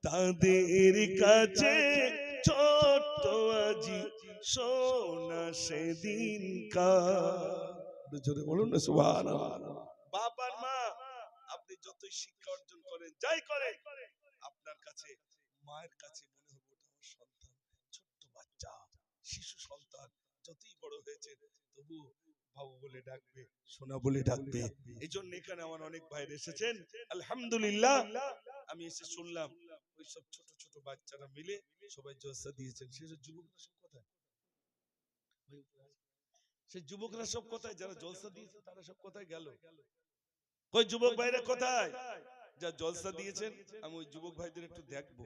তাদের কাছে ছোট্ট আজি সোনা সেদিনকার। জোরে বলুন না সুবহানাল্লাহ। বাপ আর মা আপনি যতই শিক্ষা অর্জন করেন, যাই করেন, আপনার কাছে মায়ের কাছে মনে হবে ওটা আমার সন্তান, ছোট্ট বাচ্চা শিশু সন্তান, যতই বড় হয়েছে তবু বাবু বলে ডাকবে, সোনা বলে ডাকবে। এই জন্য এখানে আমার অনেক ভাইরা এসেছেন, আলহামদুলিল্লাহ। আমি এসে শুনলাম ওই সব ছোট ছোট বাচ্চারা মিলে সবাই জলসা দিয়েছেন। সেসব যুবকরা সব কোথায়? সেই যুবকরা সব কোথায়? যারা জলসা দিয়েছে তারা সব কোথায় গেল? ওই যুবক ভাইরা কোথায় যা জলসা দিয়েছেন? আমি ওই যুবক ভাইদের একটু দেখবো।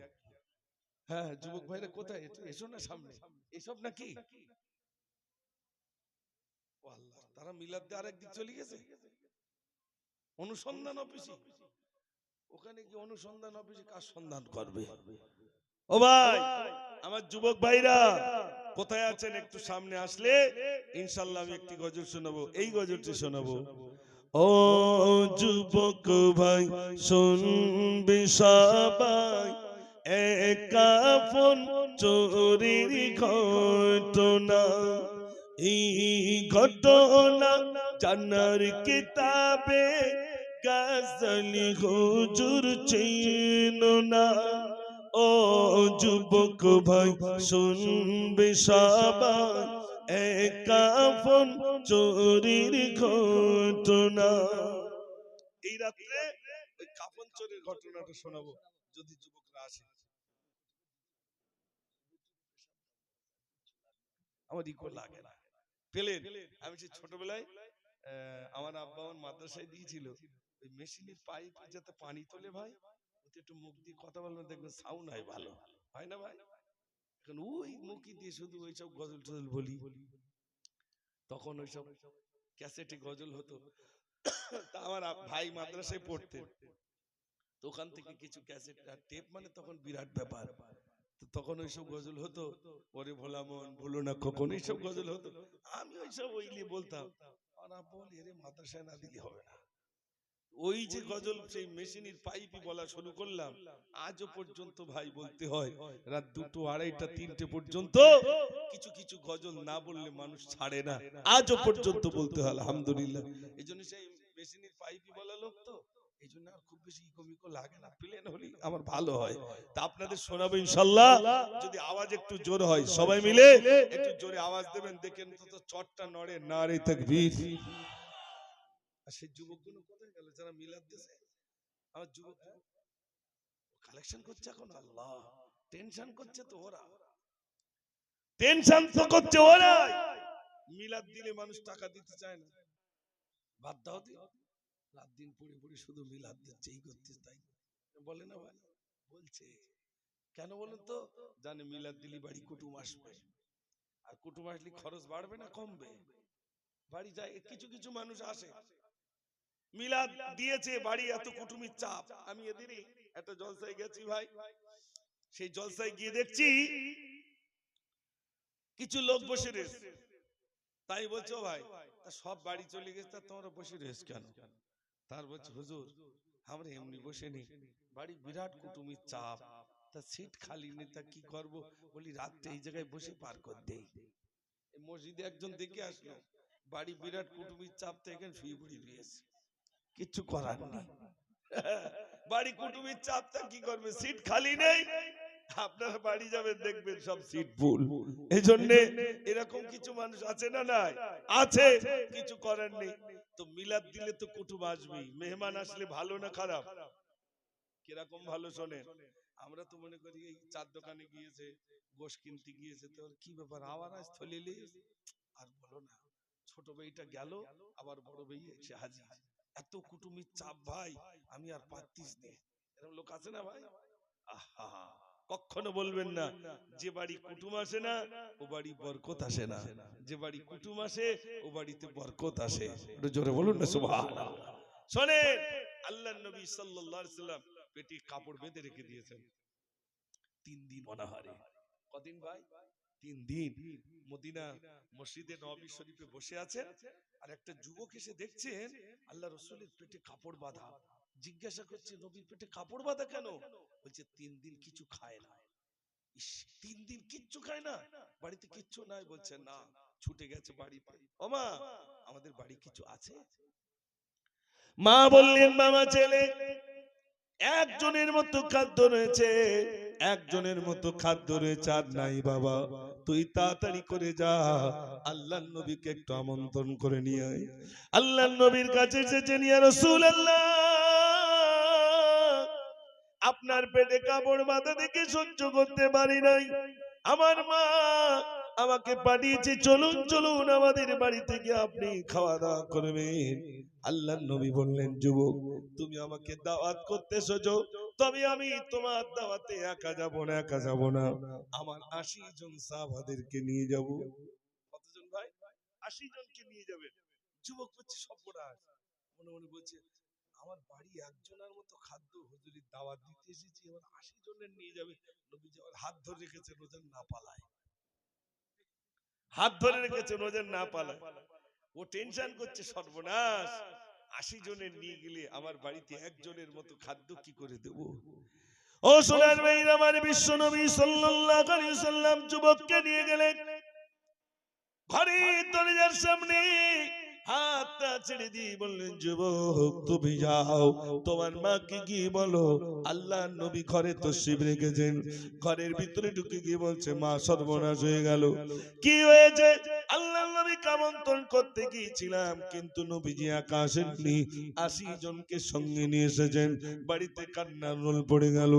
হ্যাঁ, যুবক ভাইরা কোথায়? এসো না সামনে। এসব নাকি? ও আল্লাহ, তারা মিলাদ দিয়ে আরেকদিক চলে গেছে। অনুসন্ধান অফিসে, ওখানে কি অনুসন্ধান অফিসে কার সন্ধান করবে? ও ভাই, আমার যুবক ভাইরা কোথায় আছেন? একটু সামনে আসলে ইনশাআল্লাহ আমি একটি গজল শোনাবো। এই গজলটি শোনাবো, ও যুবক ভাই শুনবে সবাই, একা ফোন চোরির ঘটনা। এই ঘটনা জানার কিতাবে গাজলি হুজুর চেনো না। ও যুবক ভাই শুনবে সবাই, একা ফোন চোরির ঘটনা। এই রাত্রে ওই কাফন চোরের ঘটনাটা শোনাবো, যদি যুবকরা আসে। আমার ইকো লাগে না পেলেন। আমি সেই ছোটবেলায় আমার আব্বা আমার মাদ্রাসায় দিয়েছিল, ওই মেশিনের পাইপ যাতে পানি তোলে ভাই, ওতে একটু মুখ দিয়ে কথা বললে দেখবেন সাউন্ড হয় ভালো, হয় না ভাই? এখন ওই মুখি দিয়ে শুধু ওইসব গজল টজল বলি। তখন ওইসব ক্যাসেটে গজল হতো। তা আমার ভাই মাদ্রাসায় পড়তেন, তো ওখান থেকে কিছু ক্যাসেট আর টেপ, মানে তখন বিরাট ব্যাপার। তো তখন ওইসব গজল হতো, ওরে ভোলা মন ভুলো না কখন, এইসব গজল হতো। আমি ওইসব ওইলি বলতাম, আর বল এরে মাদ্রাসায় না দিলে হবে না। ওই যে গজল সেই মেশিনের পাইপই বলা শুরু করলাম, আজও পর্যন্ত ভাই বলতে হয় রাত 2টো 2:30টা 3টে পর্যন্ত কিছু কিছু গজল না বললে মানুষ ছাড়ে না, আজও পর্যন্ত বলতে হয় আলহামদুলিল্লাহ। এই জন্য সেই মেশিনের পাইপই বলা লোক, তো এই জন্য আর খুব বেশি ইকো লাগে না, প্লেন হলে আমার ভালো হয়। তা আপনাদের শোনাবো ইনশাল্লাহ, যদি আওয়াজ একটু জোর হয় সবাই মিলে একটু জোরে আওয়াজ দেবেন, দেখেন তো চটটা নড়ে, নারে তাকবীর। আর সেই যুবকগুলো কোথায় গেল যারা মিলাদ দিয়েছে? আমার যুবক কালেকশন করছে এখন, আল্লাহ টেনশন করছে তো ওরা, টেনশন তো করছে ওরা। মিলাদ দিলে মানুষ টাকা দিতে চায় না, বাদ দাও দি, রাত দিন পড়ে পড়ে শুধু মিলাদ দিচ্ছে, এই করতে তাই বলে না ভাই, বলছে কেন বলুন তো? জানে মিলাদ দিলি বাড়ি কুটুম আসবে, আর কুটুম আসলে খরচ বাড়বে না কমবে? বাড়ি যায় কিছু কিছু মানুষ আসে, মিলাদ দিয়েছে, বাড়ি এত কুটুমির চাপ। আমি এদিনই একটা জলসায় গেছি ভাই, সেই জলসায় গিয়ে দেখছি কিছু লোক বসে রয়েছে। তাই বলছো ভাই তা সব বাড়ি চলে গেছে, তা তোমরা বসে রয়েছে কেন? তার বলছে হুজুর আমরা এমনি বসে নি, বাড়ি বিরাট কুটুমির চাপ, তা সিট খালি নেই, তা কি করব? বলি রাতটা এই জায়গায় বসে পার করে দেই। মসজিদে একজন দেখে আসলো, বাড়ি বিরাট কুটুমির চাপ, তো এখানে শুয়ে পড়ে রয়েছে, কিচ্ছু করার নেই। বাড়ি কুটুমির চাপটা কি করবে, সিট খালি নেই, আপনারা বাড়ি যাবেন দেখবেন সব সিট ফুল। এই জন্য এরকম কিছু মানুষ আছে না? নাই আছে, কিছু করার নেই। তো মিলাদ দিলে তো কুটুম আসবেই, মেহমান আসলে ভালো না খারাপ? কিরকম ভালো শোনেন, আমরা তো মনে করি এই চার দোকানে গিয়েছে, গোশ কিনতে গিয়েছে, তো কি ব্যাপার আবার আজ থলিলে, আর বলো না, ছোট ভাইটা গেল, আবার বড় ভাই এসে হাজির, এত কুটুমির চাপ ভাই, আমি আর পারতিস নে। এরকম লোক আছে না ভাই? আহা, কখনো বলবেন না যে বাড়ি কুটুম আসে না ও বাড়ি বরকত আসে না, যে বাড়ি কুটুম আসে ও বাড়িতে বরকত আসে। একটু জোরে বলুন না সুবহানাল্লাহ। শোনেন, আল্লাহর নবী সাল্লাল্লাহু আলাইহি সাল্লাম পেটে কাপড় বেঁধে রেখে দিয়েছেন 3 দিন অনাহারে। কদিন ভাই? 3 দিন। মদিনা মসজিদে নববী শরীফে বসে আছেন, আর একটা যুবক এসে দেখছেন আল্লাহ রাসূলের পেটে কাপড় বাঁধা। জিজ্ঞাসা করছে নবীর পেটে কাপড় বাঁধা কেন? বলছে 3 দিন কিছু খায় না। ইস, 3 দিন কিচ্ছু খায় না, বাড়িতে কিচ্ছু নাই? বলছে না, ছুটে গেছে বাড়িতে। ও মা, আমাদের বাড়ি কিছু আছে? মা বললেন মামা ছেলে, একজনের মতো খাদ্য রয়েছে, একজনের মতো খাদ্য রয়েছে, আর নাই বাবা। তুই তাড়াতাড়ি করে যা, আল্লাহর নবীকে একটু আমন্ত্রণ করে নিয়ে আয়। আল্লাহর নবীর কাছে এসেছেন, ইয়া রাসূলুল্লাহ, আপনার পেটে কাপড় বাঁধা দেখে সহ্য করতে পারি নাই, আমার মা আমাকে পাঠিয়েছে, চলুন চলুন আমাদের বাড়ি থেকে আপনি খাওয়া দাওয়া করবেন। আল্লাহর নবী বললেন, যুবক তুমি আমাকে দাওয়াত করতে এসেছো, তবে আমি তোমার দাওয়াতে একা যাব না, একা যাব না, আমার 80 জন সাহাবাদেরকে নিয়ে যাব। কতজন ভাই? 80 জনকে নিয়ে যাবেন। যুবক বলছে সর্বনাশ, মনে মনে বলছে আমার বাড়ি একজনের মতো খাদ্য, হুজুরের দাওয়াত দিতে এসেছি, এবার 80 জনের নিয়ে যাবে। নবীজি আবার হাত ধরে রেখেছে রোজান না পালায়, হাত ধরে রেখেছে রোজান না পালায়। ও টেনশন করছে সর্বনাশ, 80 জনের নিয়ে গেলে আমার বাড়িতে একজনের মতো খাদ্য কি করে দেব? ও সোনার ভাইরা, আমার বিশ্ব নবী সাল্লাল্লাহু আলাইহি সাল্লাম যুবককে নিয়ে গেলেন ঘরের দরজার সামনে, হাতটা ছেড়ে দিয়ে বললেন, যুবক তুমি যাও, তোমার মাকে গিয়ে বলো আল্লাহ নবী ঘরে তশরিফ রেখেছেন। ঘরের ভিতরে ঢুকে গিয়ে বলছে, মা সর্বনাশ হয়ে গেল। কি হয়েছে? আল্লাহ নবীকে আমন্ত্রণ করতে গিয়েছিলাম, কিন্তু নবীজি একা আসেননি, 80 জনকে সঙ্গে নিয়ে এসেছেন। বাড়িতে কান্নার রোল পড়ে গেল।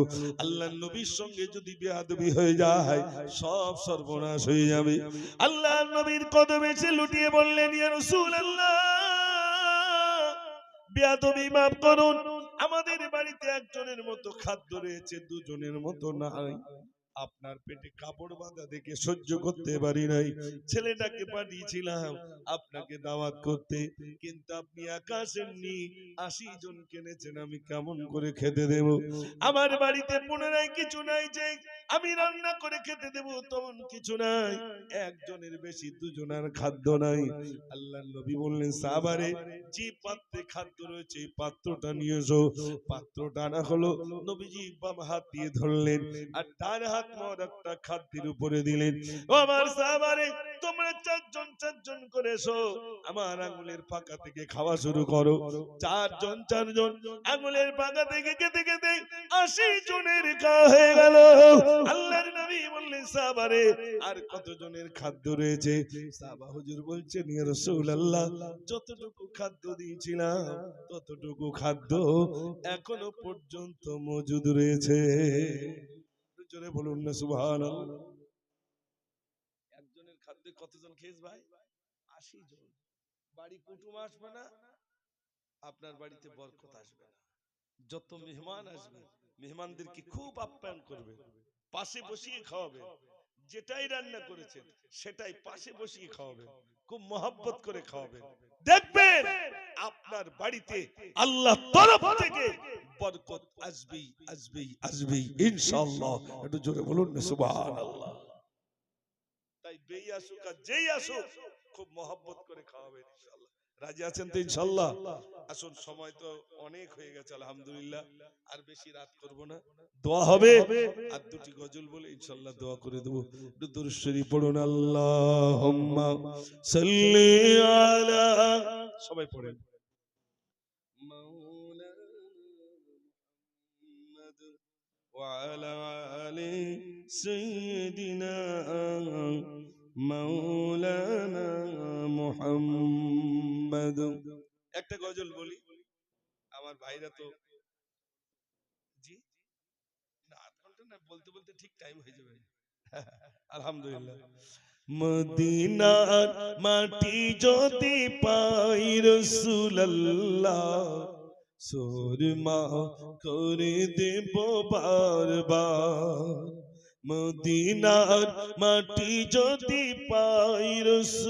আল্লাহ নবীর সঙ্গে যদি বেয়াদবি হয়ে যায়, সব সর্বনাশ হয়ে যাবে। আল্লাহ নবীর কদমে এসে লুটিয়ে বললেন, ইয়া রাসূলুল্লাহ, বেয়াদবি মাফ করুন, আমাদের বাড়িতে একজনের মতো খাদ্য রয়েছে, দুজনের মতো নাই। আপনার পেটে কাপড় বাঁধা দেখে সহ্য করতে পারি নাই, ছেলেটাকে পাঠিয়েছিলাম আপনাকে দাওয়াত করতে, কিন্তু আপনি একা আসেননি, 80 জন কিনেছেন, আমি কেমন করে খেতে দেব? আমার বাড়িতে পুনরায় কিছু নাই যে আমি রান্না করে খেতে দেব, তেমন কিছু নাই। একজনের বেশি দুজনের খাদ্য নাই। আল্লাহ নবী বললেন, সাহাবারে, যে পাত্রে খাদ্য রয়েছে এই পাত্রটা নিয়ে এসো। পাত্রটা আনা হলো, নবীজি বাম হাত দিয়ে ধরলেন আর ডান হাত একটা খাদ্যের উপরে দিলেন। ও আমার সাহাবারে, তোমরা চারজন করে এসো, আমার আঙ্গুলের পাকা থেকে খাওয়া শুরু করো। চারজন আঙ্গুলের পাকা থেকে খেতে খেতে 80 জনের খাওয়া হয়ে গেল। আল্লাহর নবী বললেন, সাহাবারে, আর কত জনের খাদ্য রয়েছে? সাহাবা হুজুর বলছেন, ইয়া রাসূলুল্লাহ, যতটুকু খাদ্য দিয়েছিলাম ততটুকু খাদ্য এখনো পর্যন্ত মজুদ রয়েছে। জোরে বলুন না সুবহানাল্লাহ। একজনের খাদ্যে কতজন খেয়েছে ভাই? 80 জন। বাড়ি কুটুম আসবে না, আপনার বাড়িতে বরকত আসবে না। যত মেহমান আসবে, মেহমানদেরকে খুব আপ্যায়ন করবে, পাশে বসিয়ে খাওয়াবে, যেটাই রান্না করেছেন সেটাই পাশে বসিয়ে খাওয়াবে, খুব মহব্বত করে খাওয়াবে। দেখবেন আপনার বাড়িতে আল্লাহ তরফ থেকে বরকত আসবেই আসবেই আসবেই ইনশাআল্লাহ। একটু জোরে বলুন না সুবহানাল্লাহ। তাই বেই আসুক আর যেই আসুক, খুব মহব্বত করে খাওয়াবেন ইনশাআল্লাহ। রাজি আছেন তো ইনশাআল্লাহ? আসুন, সময় তো অনেক হয়ে গেছে আলহামদুলিল্লাহ, আর বেশি রাত করব না, দোয়া হবে আর দুটি গজল বলে ইনশাআল্লাহ দোয়া করে দেব। দুরূদ শরীফ পড়ুন, আল্লাহুম্মা সাল্লি আলা, সবাই পড়েন, মাওলানা মুহাম্মদ ওয়া আলা আলি সাইয়্যিদিনা মাওলানা মুহাম্মদ। একটা গজল বলি, আমার ভাইরা তো, জি না, আধ ঘন্টা না, বলতে বলতে ঠিক টাইম হয়ে যাবে। আলহামদুলিল্লাহ। মদিনার মাটি যদি পাই রাসূলুল্লাহ, সুরমা করে দেব বারবার। মদিনার মাটি যদি পাই রাসূল